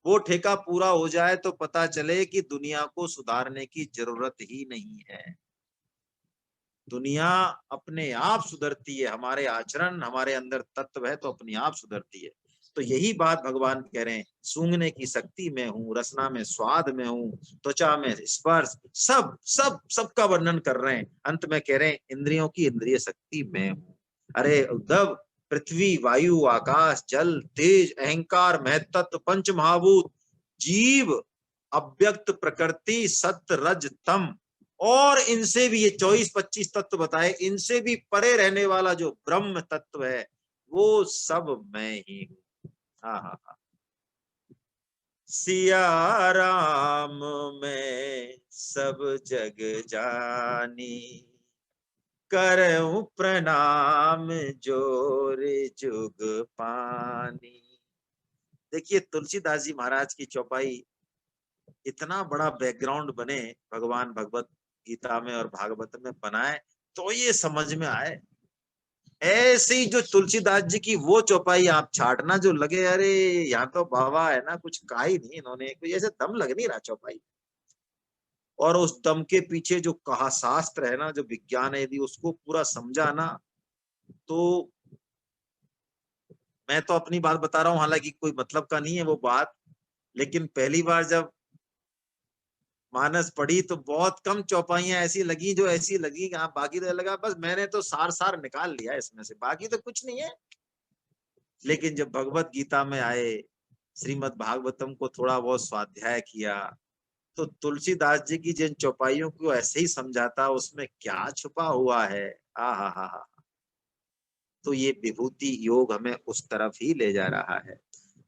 वो ठेका पूरा हो जाए तो पता चले कि दुनिया को सुधारने की जरूरत ही नहीं है। दुनिया अपने आप सुधरती है, हमारे आचरण, हमारे अंदर तत्व है तो अपने आप सुधरती है। तो यही बात भगवान कह रहे हैं, सूंघने की शक्ति में हूँ, रसना में स्वाद में हूँ, त्वचा में स्पर्श, सब सब सबका वर्णन कर रहे हैं। अंत में कह रहे हैं इंद्रियों की इंद्रिय शक्ति में हूँ। अरे उद्धव, पृथ्वी, वायु, आकाश, जल, तेज, अहंकार, महतत्व, पंच महाभूत, जीव, अव्यक्त प्रकृति, सत्य, रज, तम, और इनसे भी ये 24-25 तत्व बताए, इनसे भी परे रहने वाला जो ब्रह्म तत्व है, वो सब मैं ही हूँ। हाँ हाँ हाँ। सिया राम में सब जग जानी, करऊं प्रणाम जोर जुग पानी। देखिए तुलसीदास जी महाराज की चौपाई इतना बड़ा बैकग्राउंड बने, भगवान भगवत गीता में और भागवत में बनाए तो ये समझ में आए। ऐसे ही जो तुलसीदास जी की वो चौपाई आप छाटना जो लगे, अरे यहाँ तो बाबा है ना, कुछ कहा ही नहीं इन्होंने, कोई ऐसे दम लग नहीं रहा चौपाई। और उस दम के पीछे जो कहा शास्त्र है ना, जो विज्ञान है, यदि उसको पूरा समझा ना, तो मैं तो अपनी बात बता रहा हूँ, हालांकि कोई मतलब का नहीं है वो बात, लेकिन पहली बार जब मानस पढ़ी तो बहुत कम चौपाइयां ऐसी लगी जो ऐसी लगी, हाँ बाकी तो लगा बस मैंने तो सार सार निकाल लिया इसमें से, बाकी तो कुछ नहीं है। लेकिन जब भगवत गीता में आए, श्रीमद् भागवतम को थोड़ा बहुत स्वाध्याय किया, तो तुलसीदास जी की जिन चौपाइयों को ऐसे ही समझाता, उसमें क्या छुपा हुआ है। आ हा हा हा। तो ये विभूति योग हमें उस तरफ ही ले जा रहा है।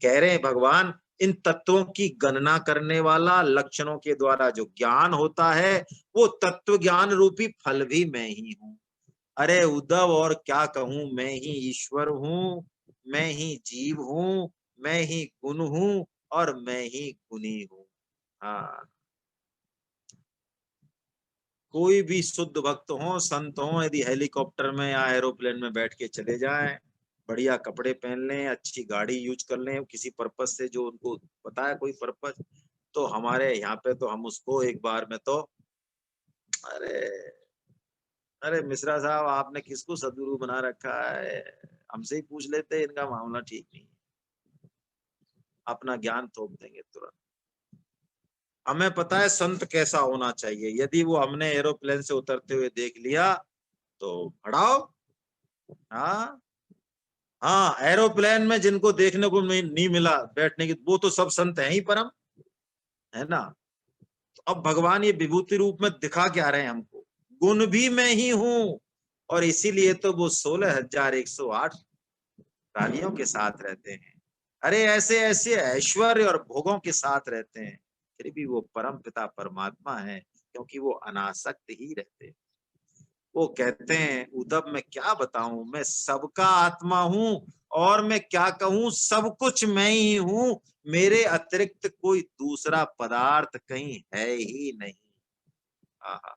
कह रहे हैं भगवान, इन तत्वों की गणना करने वाला, लक्षणों के द्वारा जो ज्ञान होता है, वो तत्व ज्ञान रूपी फल भी मैं ही हूँ। अरे उद्धव और क्या कहूं, मैं ही ईश्वर हूँ, मैं ही जीव हूँ, मैं ही गुण हूँ और मैं ही गुणी हूँ। हाँ, कोई भी शुद्ध भक्त हो, संत हो, यदि हेलीकॉप्टर में या एरोप्लेन में बैठ के चले जाएं, बढ़िया कपड़े पहन लें, अच्छी गाड़ी यूज कर लें किसी पर्पज से, जो उनको पता है कोई पर्पज, तो हमारे यहाँ पे तो हम उसको एक बार में तो, अरे अरे मिश्रा साहब आपने किसको सदगुरु बना रखा है, हमसे ही पूछ लेते, इनका मामला ठीक नहीं, अपना ज्ञान थोप देंगे तुरंत। हमें पता है संत कैसा होना चाहिए, यदि वो हमने एरोप्लेन से उतरते हुए देख लिया तो हटाओ। हाँ हाँ, एरोप्लेन में जिनको देखने को नहीं मिला बैठने की, वो तो सब संत हैं ही परम, है ना। तो अब भगवान ये विभूति रूप में दिखा क्या रहे हैं हमको, गुण भी मैं ही हूं, और इसीलिए तो वो 16,108 प्राणियों के साथ रहते हैं। अरे ऐसे ऐसे ऐश्वर्य और भोगों के साथ रहते हैं, फिर भी वो परम पिता परमात्मा है, क्योंकि वो अनासक्त ही रहते हैं। वो कहते हैं, उद्धव मैं क्या बताऊं, मैं सबका आत्मा हूं, और मैं क्या कहूं, सब कुछ मैं ही हूं, मेरे अतिरिक्त कोई दूसरा पदार्थ कहीं है ही नहीं। आहा।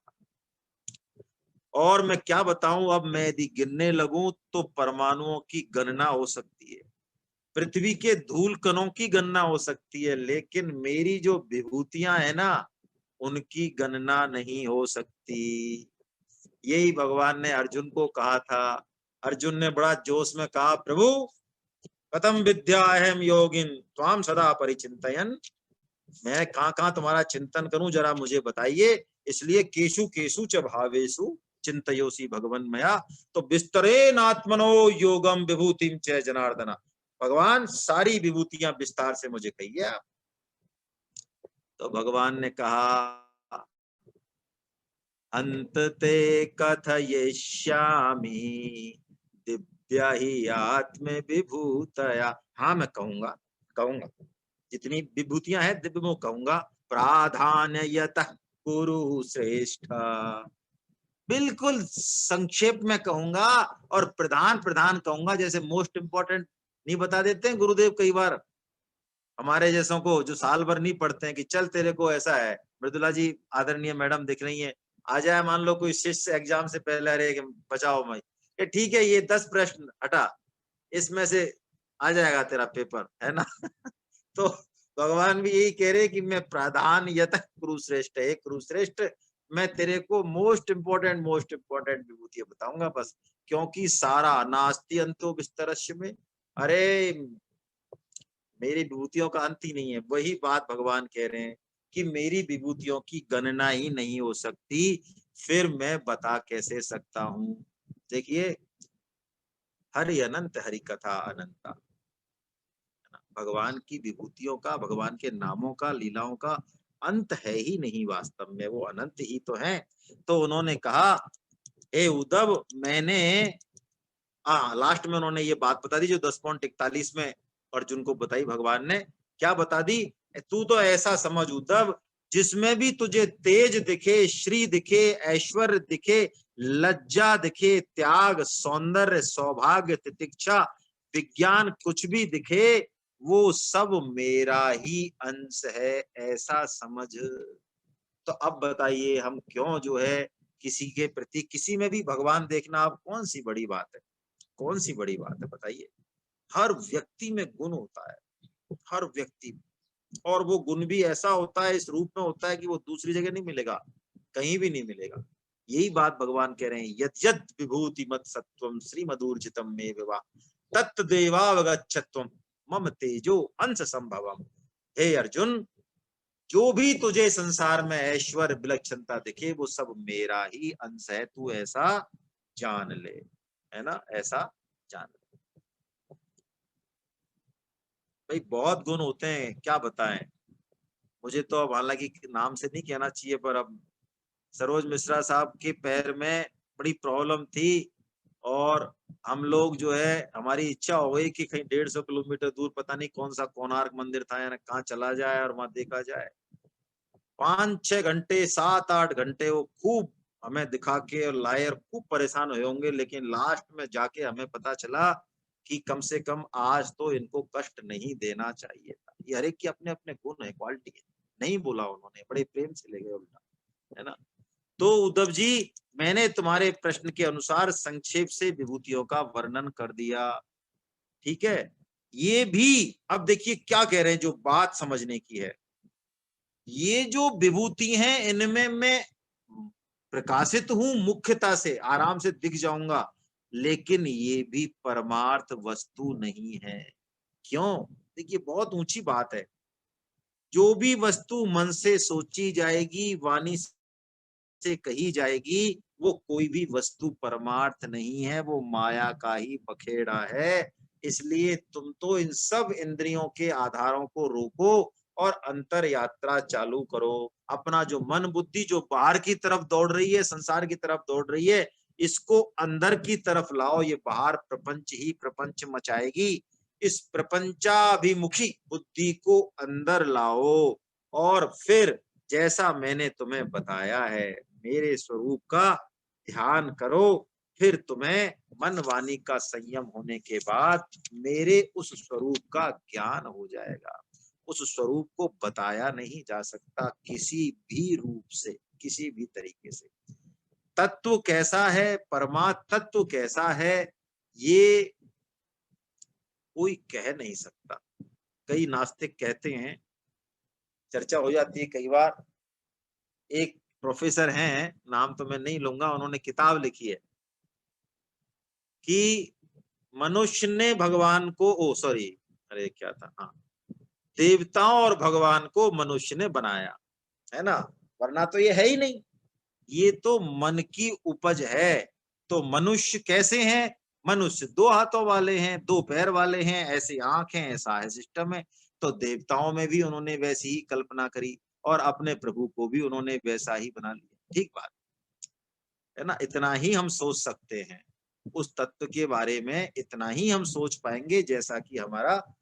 और मैं क्या बताऊं, अब मैं यदि गिनने लगूं तो परमाणुओं की गणना हो सकती है, पृथ्वी के धूल कणों की गणना हो सकती है, लेकिन मेरी जो विभूतियां है ना, उनकी गणना नहीं हो सकती। यही भगवान ने अर्जुन को कहा था। अर्जुन ने बड़ा जोश में कहा, प्रभु कथम विद्या अहम योगिन त्वाम सदा परिचिंतयन, मैं कहाँ कहाँ तुम्हारा चिंतन करूं, जरा मुझे बताइए। इसलिए केशु केशु च भावेशु चिंतयोसी भगवन मया, तो विस्तरे नात्मनो योगम विभूतिम च जनार्दना, भगवान सारी विभूतियां विस्तार से मुझे कहिए आप। तो भगवान ने कहा, अंत ते कथयिष्यामि दिव्या ही आत्म विभूतया। हाँ मैं कहूंगा, कहूंगा, जितनी विभूतियां हैं दिव्य में कहूंगा। प्राधान्यतः कुरु श्रेष्ठ, बिल्कुल संक्षेप में कहूंगा, और प्रधान प्रधान कहूंगा, जैसे मोस्ट इंपॉर्टेंट नहीं बता देते हैं गुरुदेव कई बार हमारे जैसों को, जो साल भर नहीं पढ़ते हैं, कि चल तेरे को ऐसा है, मृदुला जी आदरणीय मैडम दिख रही है, आ जाए मान लो कोई शिष्य एग्जाम से पहले, अरे बचाओ मैं, ये ठीक है, ये 10 प्रश्न हटा, इसमें से आ जाएगा तेरा पेपर, है ना। तो भगवान भी यही कह रहे कि मैं प्रधान यत कुरुश्रेष्ठ है, कुरुश्रेष्ठ, मैं तेरे को मोस्ट इंपॉर्टेंट विभूति बताऊंगा बस, क्योंकि सारा नास्ति अंतो विस्तरस्य में, अरे मेरी विभूतियों का अंत ही नहीं है। वही बात भगवान कह रहे हैं कि मेरी विभूतियों की गणना ही नहीं हो सकती, फिर मैं बता कैसे सकता हूं। देखिए, हरि अनंत हरि कथा अनंता, भगवान की विभूतियों का, भगवान के नामों का, लीलाओं का अंत है ही नहीं, वास्तव में वो अनंत ही तो है। तो उन्होंने कहा, ए उद्धव, मैंने लास्ट में उन्होंने ये बात बता दी जो 10.41 में अर्जुन को बताई भगवान ने। क्या बता दी, तू तो ऐसा समझ उद्धव, जिसमें भी तुझे तेज दिखे, श्री दिखे, ऐश्वर्य दिखे, लज्जा दिखे, त्याग, सौंदर्य, सौभाग्य, तितिक्षा, विज्ञान, कुछ भी दिखे, वो सब मेरा ही अंश है, ऐसा समझ। तो अब बताइए, हम क्यों जो है किसी के प्रति, किसी में भी भगवान देखना, अब कौन सी बड़ी बात है, कौन सी बड़ी बात है बताइए। हर व्यक्ति में गुण होता है, हर व्यक्ति में, और वो गुण भी ऐसा होता है, इस रूप में होता है कि वो दूसरी जगह नहीं मिलेगा, कहीं भी नहीं मिलेगा। यही बात भगवान कह रहे हैं, यद यद विभूति मत सत्वम श्री मधुर्जितम में विवाह तत् देवावगच्छत्वम मम तेजो अंश संभवम। हे अर्जुन, जो भी तुझे संसार में ऐश्वर्य विलक्षणता दिखे, वो सब मेरा ही अंश है, तू ऐसा जान ले, है ना, ऐसा जान ले। भाई बहुत गुण होते हैं, क्या बताएं। मुझे तो अब हालांकि नाम से नहीं कहना चाहिए, पर अब सरोज मिश्रा साहब के पैर में बड़ी प्रॉब्लम थी, और हम लोग जो है, हमारी इच्छा हो गई कि कहीं 150 किलोमीटर दूर पता नहीं कौन सा कोणार्क मंदिर था, या कहाँ चला जाए और वहां देखा जाए। 5-6 घंटे, 7-8 घंटे वो खूब हमें दिखा के और लाए, और खूब परेशान हुए होंगे, लेकिन लास्ट में जाके हमें पता चला कि कम से कम आज तो इनको कष्ट नहीं देना चाहिए था। ये हर एक की अपने अपने गुण है, क्वालिटी है, नहीं बोला उन्होंने, बड़े प्रेम से ले गए उल्टा, है ना। तो उद्धव जी, मैंने तुम्हारे प्रश्न के अनुसार संक्षेप से विभूतियों का वर्णन कर दिया, ठीक है। ये भी, अब देखिए क्या कह रहे हैं, जो बात समझने की है, ये जो विभूति हैं, इनमें मैं प्रकाशित हूं, मुख्यता से आराम से दिख जाऊंगा, लेकिन ये भी परमार्थ वस्तु नहीं है। क्यों? देखिए, बहुत ऊंची बात है। जो भी वस्तु मन से सोची जाएगी, वाणी से कही जाएगी, वो कोई भी वस्तु परमार्थ नहीं है, वो माया का ही बखेड़ा है। इसलिए तुम तो इन सब इंद्रियों के आधारों को रोको, और अंतर यात्रा चालू करो। अपना जो मन बुद्धि जो बाहर की तरफ दौड़ रही है, संसार की तरफ दौड़ रही है, इसको अंदर की तरफ लाओ, ये बाहर प्रपंच ही प्रपंच मचाएगी। इस प्रपंचाभिमुखी बुद्धि को अंदर लाओ और फिर जैसा मैंने तुम्हें बताया है मेरे स्वरूप का ध्यान करो। फिर तुम्हें मन वाणी का संयम होने के बाद मेरे उस स्वरूप का ज्ञान हो जाएगा। उस स्वरूप को बताया नहीं जा सकता किसी भी रूप से, किसी भी तरीके से। तत्व कैसा है, परमात्म तत्व कैसा है, ये कोई कह नहीं सकता। कई नास्तिक कहते हैं, चर्चा हो जाती है कई बार। एक प्रोफेसर हैं, नाम तो मैं नहीं लूंगा, उन्होंने किताब लिखी है कि मनुष्य ने भगवान को, ओ सॉरी, अरे क्या था, हाँ, देवताओं और भगवान को मनुष्य ने बनाया, है ना, वरना तो ये है ही नहीं, ये तो मन की उपज है। तो मनुष्य कैसे हैं? मनुष्य दो हाथों वाले हैं, दो पैर वाले हैं, ऐसी आंख है, ऐसा है सिस्टम है। तो देवताओं में भी उन्होंने वैसी ही कल्पना करी और अपने प्रभु को भी उन्होंने वैसा ही बना लिया। ठीक बात है ना, इतना ही हम सोच सकते हैं। उस तत्व के बारे में इतना ही हम सोच पाएंगे जैसा कि हमारा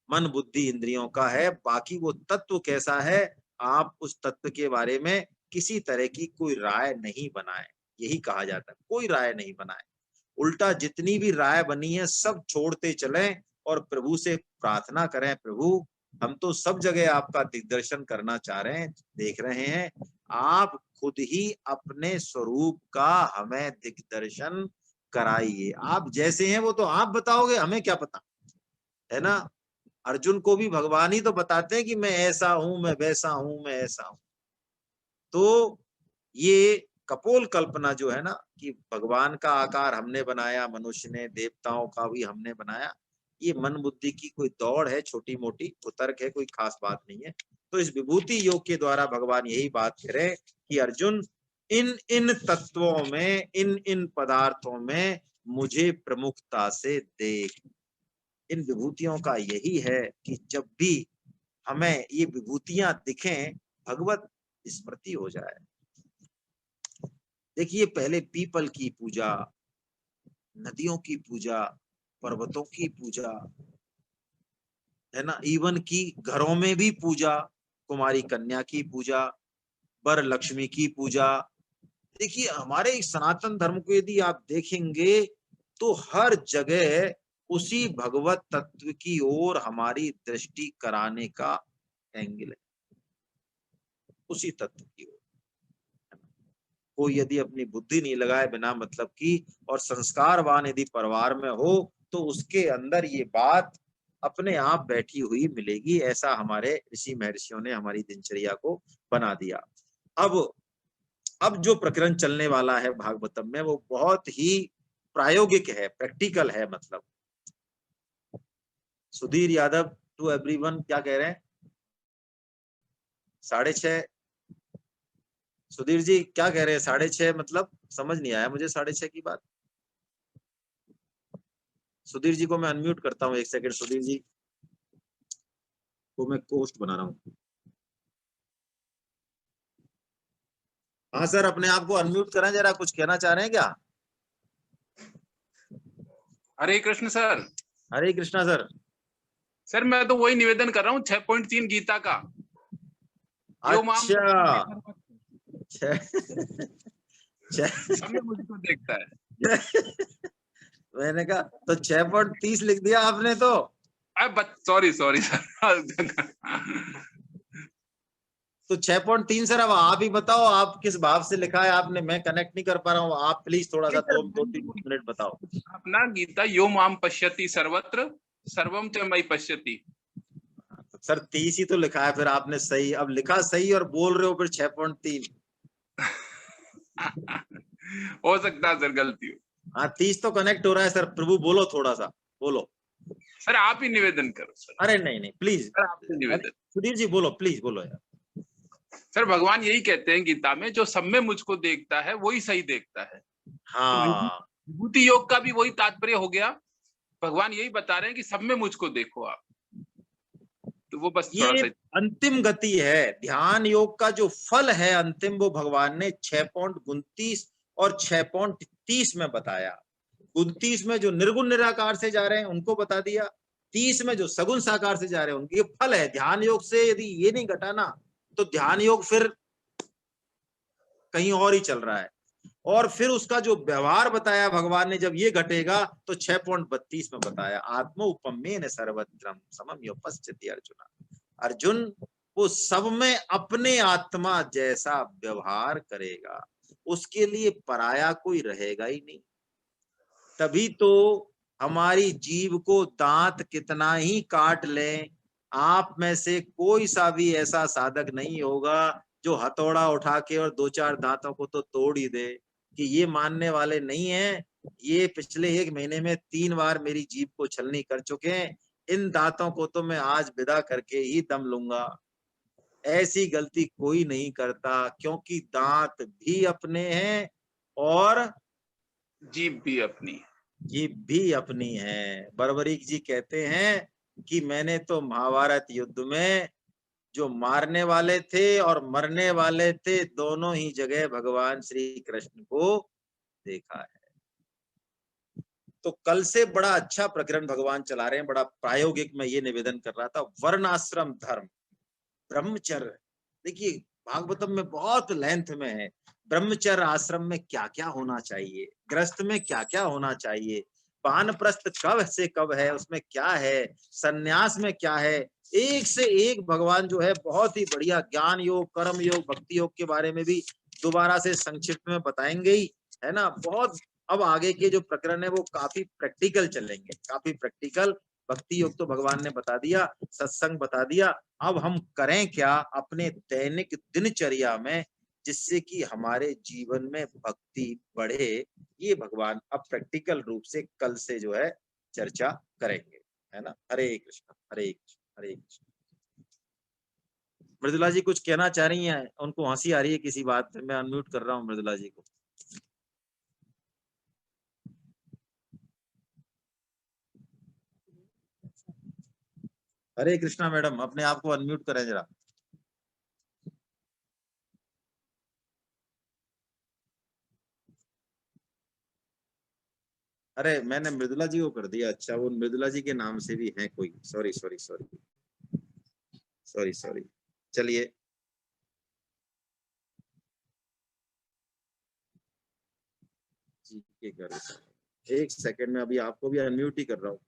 मन बुद्धि इंद्रियों का है। बाकी वो तत्व कैसा है, आप उस तत्व के बारे में किसी तरह की कोई राय नहीं बनाए, यही कहा जाता है, कोई राय नहीं बनाए। उल्टा जितनी भी राय बनी है सब छोड़ते चलें और प्रभु से प्रार्थना करें, प्रभु हम तो सब जगह आपका दिग्दर्शन करना चाह रहे हैं, देख रहे हैं, आप खुद ही अपने स्वरूप का हमें दिग्दर्शन कराइए। आप जैसे हैं वो तो आप बताओगे, हमें क्या पता, है ना। अर्जुन को भी भगवान ही तो बताते हैं कि मैं ऐसा हूं, मैं वैसा हूं, मैं ऐसा हूं। तो ये कपोल कल्पना जो है ना कि भगवान का आकार हमने बनाया, मनुष्य ने, देवताओं का भी हमने बनाया, ये मन बुद्धि की कोई दौड़ है, छोटी मोटी कुतर्क है, कोई खास बात नहीं है। तो इस विभूति योग के द्वारा भगवान यही बात कह रहे हैं कि अर्जुन, इन इन तत्वों में, इन इन पदार्थों में मुझे प्रमुखता से देख। इन विभूतियों का यही है कि जब भी हमें ये विभूतियां दिखें, भगवत स्मृति हो जाए। देखिए, पहले पीपल की पूजा, नदियों की पूजा, पर्वतों की पूजा, है ना, इवन की घरों में भी पूजा, कुमारी कन्या की पूजा, वर लक्ष्मी की पूजा। देखिए, हमारे सनातन धर्म को यदि आप देखेंगे तो हर जगह उसी भगवत तत्व की ओर हमारी दृष्टि कराने का एंगल है, उसी तत्व की ओर। कोई यदि अपनी बुद्धि नहीं लगाए बिना मतलब की, और संस्कारवान यदि परिवार में हो, तो उसके अंदर ये बात अपने आप बैठी हुई मिलेगी। ऐसा हमारे ऋषि महर्षियों ने हमारी दिनचर्या को बना दिया। अब जो प्रकरण चलने वाला है भागवतम में, वो बहुत ही प्रायोगिक है, प्रैक्टिकल है। मतलब सुधीर यादव टू एवरीवन क्या कह रहे हैं? 6:30। सुधीर जी क्या कह रहे हैं? 6:30 मतलब समझ नहीं आया मुझे 6:30 की बात। सुधीर जी को मैं अनम्यूट करता हूँ, एक सेकंड। सुधीर जी को मैं होस्ट बना रहा हूँ। हाँ सर, अपने आप को अनम्यूट करें जरा, कुछ कहना चाह रहे हैं क्या? हरे कृष्ण सर। हरे कृष्णा सर। सर मैं तो वही निवेदन कर रहा हूँ 6.3 गीता का। अच्छा, समय मुझको देखता है। मैंने कहा तो 6.30 लिख दिया आपने तो। Sorry sorry sir. तो 6.3 सर, अब आप ही बताओ, आप किस भाव से लिखा है आपने? मैं कनेक्ट नहीं कर पा रहा हूँ, आप प्लीज थोड़ा सा 2-3 मिनट बताओ। अपना गीता यो माम पश्यति सर्वत्र सर्वम च मयि पश्यति। सर 30 ही तो लिखा है, फिर आपने सही, अब लिखा सही और बोल रहे हो फिर 6.3। हो सकता है सर गलती हो। हाँ, 30 तो कनेक्ट हो रहा है सर। प्रभु बोलो, थोड़ा सा बोलो। सर आप ही निवेदन करो सर। अरे नहीं नहीं, प्लीज सर आप ही निवेदन। सुधीर जी बोलो, प्लीज बोलो यार। सर भगवान यही कहते हैं गीता में, जो सब में मुझको देखता है वही सही देखता है। तो हाँ, विभूति योग का भी वही तात्पर्य हो गया। भगवान यही बता रहे हैं कि सब में मुझको देखो आप। तो वो बस थोड़ा ये सा अंतिम गति है ध्यान योग का। जो फल है अंतिम, वो भगवान ने 6.29 और 6.30 में बताया। 29 में जो निर्गुण निराकार से जा रहे हैं उनको बता दिया, 32 में जो सगुण साकार से जा रहे हैं उनके ये फल है। ध्यान योग से यदि ये नहीं घटा ना तो ध्यान योग फिर कहीं और ही चल रहा है। और फिर उसका जो व्यवहार बताया भगवान ने, जब ये घटेगा तो 6.32 में बताया, आत्म उपमेन सर्वत्रम समम योपस्थिति अर्जुना। अर्जुन वो सब में अपने आत्मा जैसा व्यवहार करेगा, उसके लिए पराया कोई रहेगा ही नहीं। तभी तो हमारी जीभ को दांत कितना ही काट लें, आप में से कोई सा भी ऐसा साधक नहीं होगा जो हथौड़ा उठा के और 2-4 दांतों को तो तोड़ ही दे, कि ये मानने वाले नहीं है, ये पिछले 1 महीने में 3 बार मेरी जीभ को छलनी कर चुके हैं, इन दांतों को तो मैं आज विदा करके ही दम लूंगा। ऐसी गलती कोई नहीं करता, क्योंकि दांत भी अपने हैं और जीभ भी अपनी, जीभ भी अपनी है। बर्बरीक जी कहते हैं कि मैंने तो महाभारत युद्ध में जो मारने वाले थे और मरने वाले थे, दोनों ही जगह भगवान श्री कृष्ण को देखा है। तो कल से बड़ा अच्छा प्रकरण भगवान चला रहे हैं, बड़ा प्रायोगिक। मैं ये निवेदन कर रहा था, वर्णाश्रम धर्म, ब्रह्मचर्य। देखिए भागवतम में बहुत लेंथ में है, ब्रह्मचर्य आश्रम में क्या क्या होना चाहिए, गृहस्थ में क्या क्या होना चाहिए, वानप्रस्थ कब से कब है, उसमें क्या है, सन्यास में क्या है। एक से एक भगवान जो है बहुत ही बढ़िया ज्ञान योग, कर्म योग, भक्ति योग के बारे में भी दोबारा से संक्षिप्त में बताएंगे ही, है ना। बहुत अब आगे के जो प्रकरण है वो काफी प्रैक्टिकल चलेंगे, काफी प्रैक्टिकल। भक्ति योग तो भगवान ने बता दिया, सत्संग बता दिया। अब हम करें क्या अपने दैनिक दिनचर्या में, जिससे कि हमारे जीवन में भक्ति बढ़े, ये भगवान अब प्रैक्टिकल रूप से कल से जो है चर्चा करेंगे, है ना। हरे कृष्ण हरे कृष्ण हरे कृष्ण। मृदुला जी कुछ कहना चाह रही हैं, उनको हंसी आ रही है किसी बात पे, मैं अनम्यूट कर रहा हूँ मृदुला जी को। हरे कृष्णा मैडम, अपने आप को अनम्यूट करें जरा। अरे मैंने मृदुला जी को कर दिया, अच्छा वो मृदुला जी के नाम से भी है कोई, sorry sorry sorry sorry sorry. चलिए जी के कर, एक सेकंड में अभी आपको भी अनम्यूट ही कर रहा हूँ।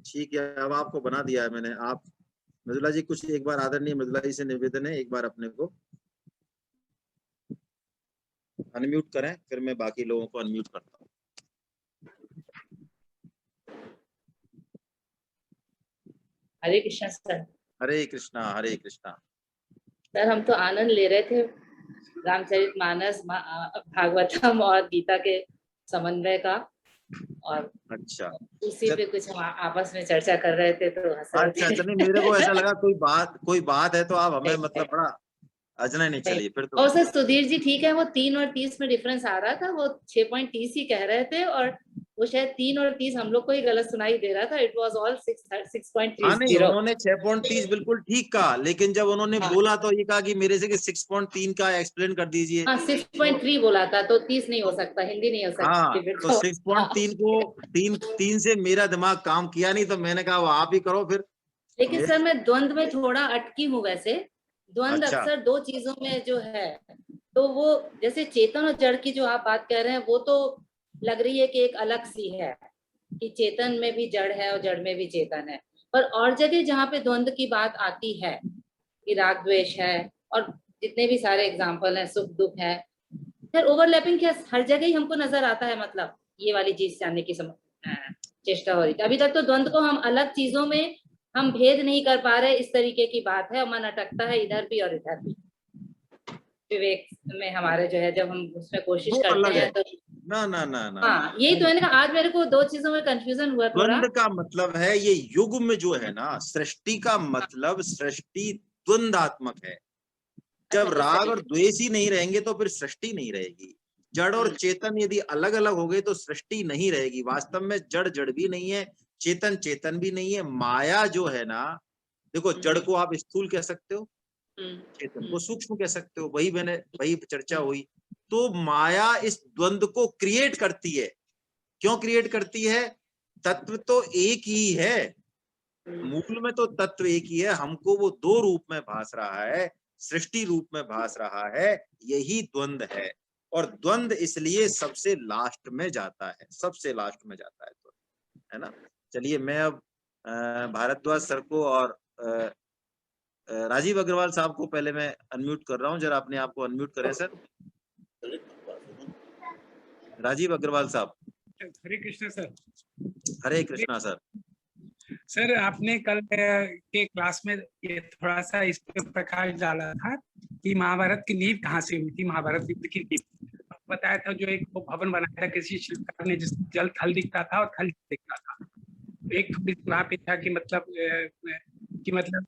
ठीक है, अब आपको बना दिया है मैंने। आप मृदुला जी कुछ एक बार आदरणीय मृदुला जी से निवेदन है, एक बार अपने को अनम्यूट करें, फिर मैं बाकी लोगों को अनम्यूट करता हूँ। हरे कृष्णा सर। हरे कृष्णा हरे कृष्णा। सर हम तो आनंद ले रहे थे रामचरितमानस, भागवतम और गीता के समन्वय का, और अच्छा उसी पे कुछ हम आपस में चर्चा कर रहे थे तो हंस रहे अच्छा थे। अच्छा, नहीं मेरे को ऐसा लगा कोई बात है तो आप हमें मतलब बड़ा अजनय नहीं, चलिए फिर तो। और सर सुधीर जी ठीक है, वो 3 और 30 में डिफरेंस आ रहा था, वो 6.30 ही कह रहे थे, और वो शायद 3 और 30 हम लोग को ही गलत सुनाई दे रहा था। इट वाज ऑल हाँ नहीं, 6.30। उन्होंने 6.30 बिल्कुल ठीक कहा, लेकिन जब उन्होंने हाँ बोला तो ये कहा कि मेरे से कि 6.3 का एक्सप्लेन कर दीजिए। हाँ, तो 6.3 बोला था, तो 30 नहीं हो सकता, हिंदी नहीं हो हाँ, सकती फिर तो तो। 6.3 को तीन से मेरा दिमाग काम किया नहीं, तो मैंने कहा वो आप ही करो फिर। लेकिन सर मैं द्वंद में थोड़ा अटकी हूँ वैसे। द्वंद अच्छा अक्सर 2 चीजों में जो है, तो वो जैसे चेतन और जड़ की जो आप बात कह रहे हैं, वो तो लग रही है कि एक अलग सी है, कि चेतन में भी जड़ है और जड़ में भी चेतन है। पर और जगह जहाँ पे द्वंद की बात आती है, कि राग द्वेष है, और जितने भी सारे एग्जाम्पल हैं, सुख दुख है, फिर ओवरलैपिंग क्या हर जगह ही हमको नजर आता है। मतलब ये वाली चीज जानने की चेष्टा हो रही थी। अभी तक तो द्वंद को हम अलग चीजों में हम भेद नहीं कर पा रहे, इस तरीके की बात है। मन अटकता है इधर भी और इधर भी, विवेक में हमारे जो है, जब हम उसमें कोशिश वो करते अलग है, हैं तो। ना ना ना ना ना। हाँ यही तो मैंने कहा, आज मेरे को 2 चीजों में कंफ्यूजन हुआ थोड़ा। द्वंद का मतलब है, ये युग में जो है ना, सृष्टि का मतलब सृष्टि द्वंदात्मक है। जब अच्छा इस राग और तरीके। द्वेष ही नहीं रहेंगे तो फिर सृष्टि नहीं रहेगी। जड़ और चेतन यदि अलग अलग हो गए तो सृष्टि नहीं रहेगी। वास्तव में जड़ जड़ भी नहीं है, चेतन चेतन भी नहीं है। माया जो है ना, देखो जड़ को आप स्थूल कह सकते हो, चेतन को सूक्ष्म कह सकते हो, वही चर्चा हुई। तो माया इस द्वंद्व को क्रिएट करती है। क्यों क्रिएट करती है? तत्व तो एक ही है, मूल में तो तत्व एक ही है, हमको वो दो रूप में भास रहा है, सृष्टि रूप में भास रहा है, यही द्वंद्व है। और द्वंद्व इसलिए सबसे लास्ट में जाता है, सबसे लास्ट में जाता है द्वंद्व, है ना। चलिए मैं अब भारद्वाज सर को और राजीव अग्रवाल साहब को पहले मैं अनम्यूट कर रहा हूँ, जरा अपने आप को अनम्यूट करें सर। राजीव अग्रवाल साहब। हरे कृष्णा सर। हरे कृष्णा सर। सर आपने कल के क्लास में ये थोड़ा सा इस पे प्रकाश डाला था कि महाभारत की नींव कहाँ से हुई थी, महाभारत युद्ध की नींव बताया था। जो एक वो भवन बनाया था किसी शिल्पकार ने जिसमें जल थल दिखता था और थल दिखता था। एक थोड़ी वहाँ पे था कि मतलब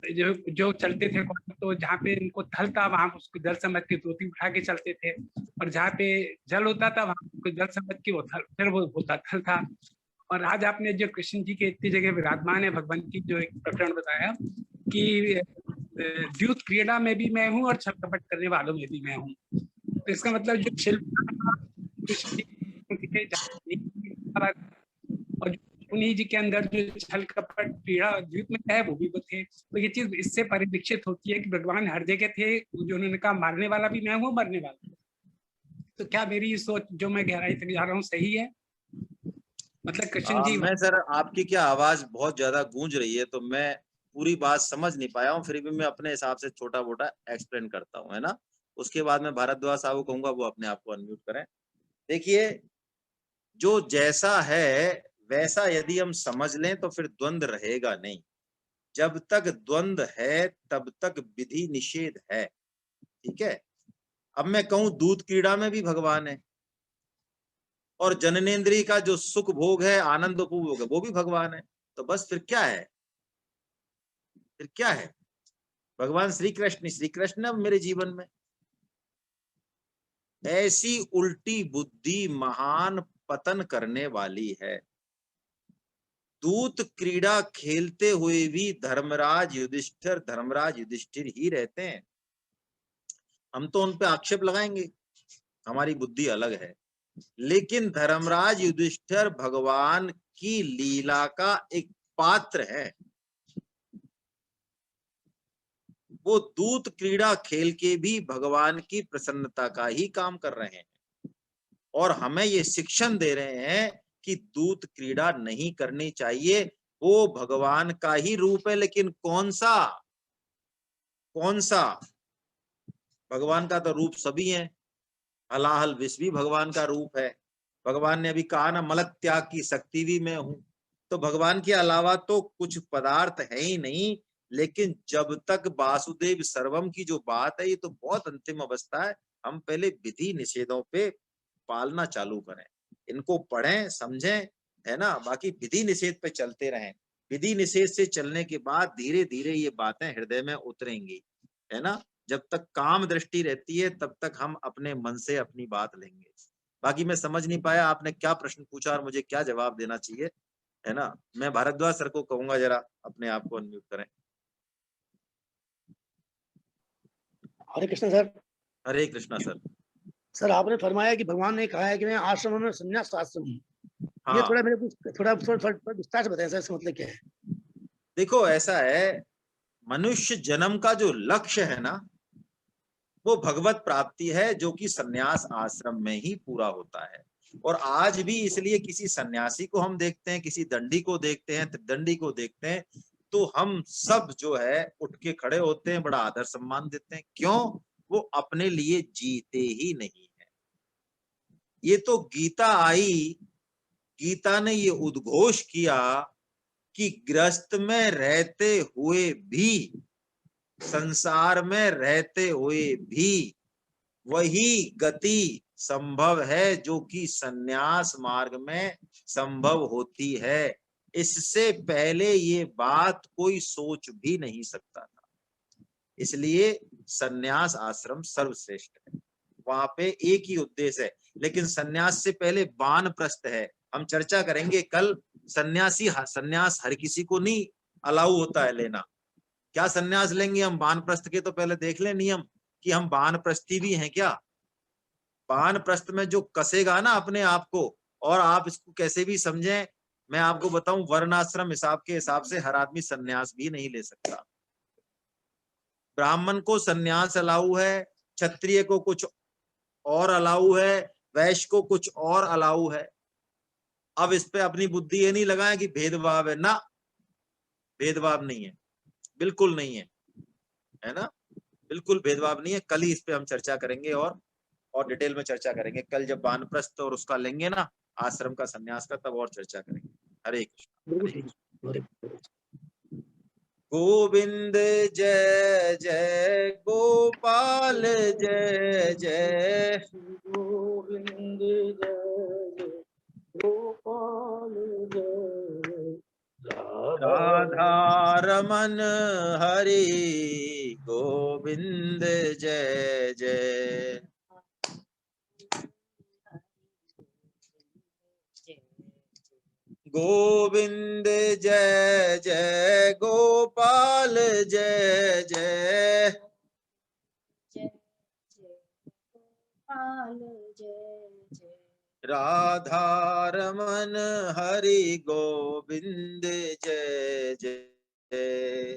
जो चलते थे तो जहाँ पे उनको थल था वहां उसको जल समझ के धोती उठा के चलते थे, और जहाँ पे जल होता था वहां उसको जल समझ के वो थल फिर वो होता थल था। और आज आपने जो कृष्ण जी के इतनी जगह विराजमान है भगवान की जो एक प्रकरण बताया कि द्यूत क्रीड़ा में भी मैं हूँ और छल कपट करने वालों में भी मैं हूँ। तो इसका मतलब जो शिल्प और उन्हीं जी के अंदर जो छल कपट पीड़ा द्वीप में है वो भी थे। तो ये चीज इससे परिलक्षित होती है कि भगवान हर जगह थे, जो उन्होंने कहा मारने वाला भी मैं हूँ मरने वाला। तो क्या मेरी सोच जो मैं गहराई तक जा रहा हूँ सही है? मतलब कृष्ण जी मैं सर आपकी क्या आवाज बहुत ज्यादा गूंज रही है, तो मैं पूरी बात समझ नहीं पाया हूँ, फिर भी मैं अपने हिसाब से छोटा मोटा एक्सप्लेन करता हूँ, है ना। उसके बाद मैं भारद्वाज साहब को कहूंगा वो अपने आप को अनम्यूट करें। देखिए, जो जैसा है वैसा यदि हम समझ लें तो फिर द्वंद्व रहेगा नहीं। जब तक द्वंद्व है तब तक विधि निषेध है, ठीक है। अब मैं कहूं दूध क्रीड़ा में भी भगवान है, और जननेन्द्रिय का जो सुख भोग है, आनंद उपभोग है, वो भी भगवान है। तो बस फिर क्या है? फिर क्या है? भगवान श्री कृष्ण अब मेरे जीवन में ऐसी उल्टी बुद्धि महान पतन करने वाली है। दूत क्रीड़ा खेलते हुए भी धर्मराज युधिष्ठिर ही रहते हैं। हम तो उन पे आक्षेप लगाएंगे, हमारी बुद्धि अलग है, लेकिन धर्मराज युधिष्ठिर भगवान की लीला का एक पात्र है। वो दूत क्रीड़ा खेल के भी भगवान की प्रसन्नता का ही काम कर रहे हैं, और हमें ये शिक्षण दे रहे हैं कि दूत क्रीड़ा नहीं करनी चाहिए। वो भगवान का ही रूप है, लेकिन कौन सा? भगवान का तो रूप सभी है। हलाहल विष भी भगवान का रूप है। भगवान ने अभी कहा ना, मल त्याग की शक्ति भी मैं हूं। तो भगवान के अलावा तो कुछ पदार्थ है ही नहीं। लेकिन जब तक वासुदेव सर्वम की जो बात है, ये तो बहुत अंतिम अवस्था है। हम पहले विधि निषेधों पे पालना चालू करें, इनको पढ़ें समझें, है ना। बाकी विधि निषेध पे चलते रहें। विधि निषेध से चलने के बाद धीरे धीरे ये बातें हृदय में उतरेंगी, है ना। जब तक काम दृष्टि रहती है तब तक हम अपने मन से अपनी बात लेंगे। बाकी मैं समझ नहीं पाया आपने क्या प्रश्न पूछा और मुझे क्या जवाब देना चाहिए, है ना। मैं भारद्वाज सर को कहूंगा जरा अपने आप को अनम्यूट करें। हरे कृष्ण सर। हरे कृष्णा सर। सर आपने फरमाया कि भगवान ने कहा है कि मैं आश्रम में संन्यास आश्रम हूँ। हाँ। ये थोड़ा मेरे को थोड़ा विस्तार से बताएं सर, इसका मतलब क्या है? देखो, ऐसा है, मनुष्य जन्म का जो लक्ष्य है ना, वो भगवत प्राप्ति है, जो कि संन्यास आश्रम में ही पूरा होता है। और आज भी इसलिए किसी सन्यासी को हम देखते हैं, किसी दंडी को देखते हैं, त्रिदंडी को देखते हैं, तो हम सब जो है उठ के खड़े होते हैं, बड़ा आदर सम्मान देते हैं। क्यों? वो अपने लिए जीते ही नहीं है। ये तो गीता आई, गीता ने ये उद्घोष किया कि गृहस्थ में रहते हुए भी, संसार में रहते हुए भी वही गति संभव है जो कि संन्यास मार्ग में संभव होती है। इससे पहले ये बात कोई सोच भी नहीं सकता था। इसलिए संन्यास आश्रम सर्वश्रेष्ठ है। वहां पे एक ही उद्देश्य है, लेकिन संन्यास से पहले वानप्रस्थ है। हम चर्चा करेंगे कल। संन्यास हर किसी को नहीं अलाउ होता है लेना। क्या संन्यास लेंगे हम वानप्रस्थ के? तो पहले देख ले नियम कि हम वानप्रस्थी भी हैं क्या। वानप्रस्थ में जो कसेगा ना अपने आप को, और आप इसको कैसे भी समझें, मैं आपको बताऊं, वर्णाश्रम हिसाब के हिसाब से हर आदमी सन्यास भी नहीं ले सकता। ब्राह्मण को सन्यास अलाउ है, क्षत्रिय को कुछ और अलाउ है, वैश्य को कुछ और अलाउ है। अब इस पे अपनी बुद्धि ये नहीं लगाए कि भेदभाव है, ना, भेदभाव नहीं है, बिल्कुल नहीं है ना, बिल्कुल भेदभाव नहीं है। कल ही इस पे हम चर्चा करेंगे और डिटेल में चर्चा करेंगे। कल जब वानप्रस्थ और उसका लेंगे ना, आश्रम का, सन्यास का, तब और चर्चा करेंगे। हरे कृष्ण। बिल्कुल ठीक है। गोविंद जय जय गोपाल जय जय, गोविंद जय जय गोपाल जय राधा रमन हरि गोविंद जय जय। गोविंद जय जय गोपाल जय जय, राधा रमन हरि गोविंद जय जय।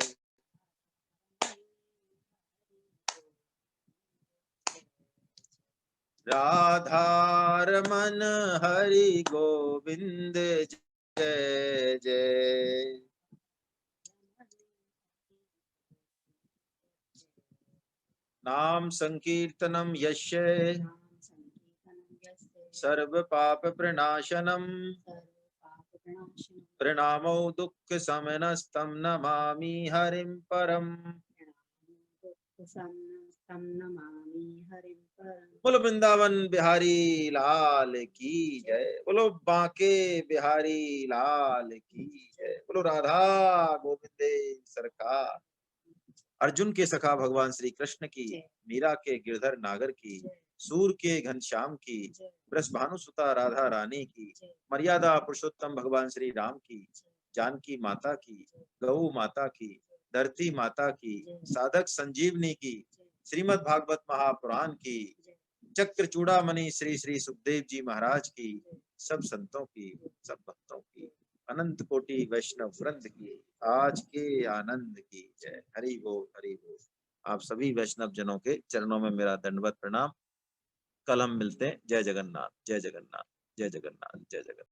राधा रमन हरि गोविंद जय जय। नाम संकीर्तनम यस्य सर्व पाप प्रणाशनम, प्रणामो दुःख शमनस्तं नमामि हरिं परम। बोलो वृंदावन बिहारी लाल की जय, बोलो बांके बिहारी लाल की जय, बोलो राधा गोविंदे सरकार। अर्जुन के सखा भगवान श्री कृष्ण की, मीरा के गिरधर नागर की, सूर के घनश्याम की, वृषभानु सुता राधा रानी की, मर्यादा पुरुषोत्तम भगवान श्री राम की, जानकी माता की, गौ माता की, धरती माता की, साधक संजीवनी की, श्रीमद् भागवत महापुराण की, चक्र चूड़ामणि श्री श्री सुखदेव जी महाराज की, सब संतों की, सब भक्तों की, अनंत कोटि वैष्णव वृंद की, आज के आनंद की जय। हरि बोल हरि बोल। आप सभी वैष्णव जनों के चरणों में मेरा दंडवत प्रणाम। कल हम मिलते हैं। जय जगन्नाथ जय जगन्नाथ जय जगन्नाथ जय जगन्नाथ।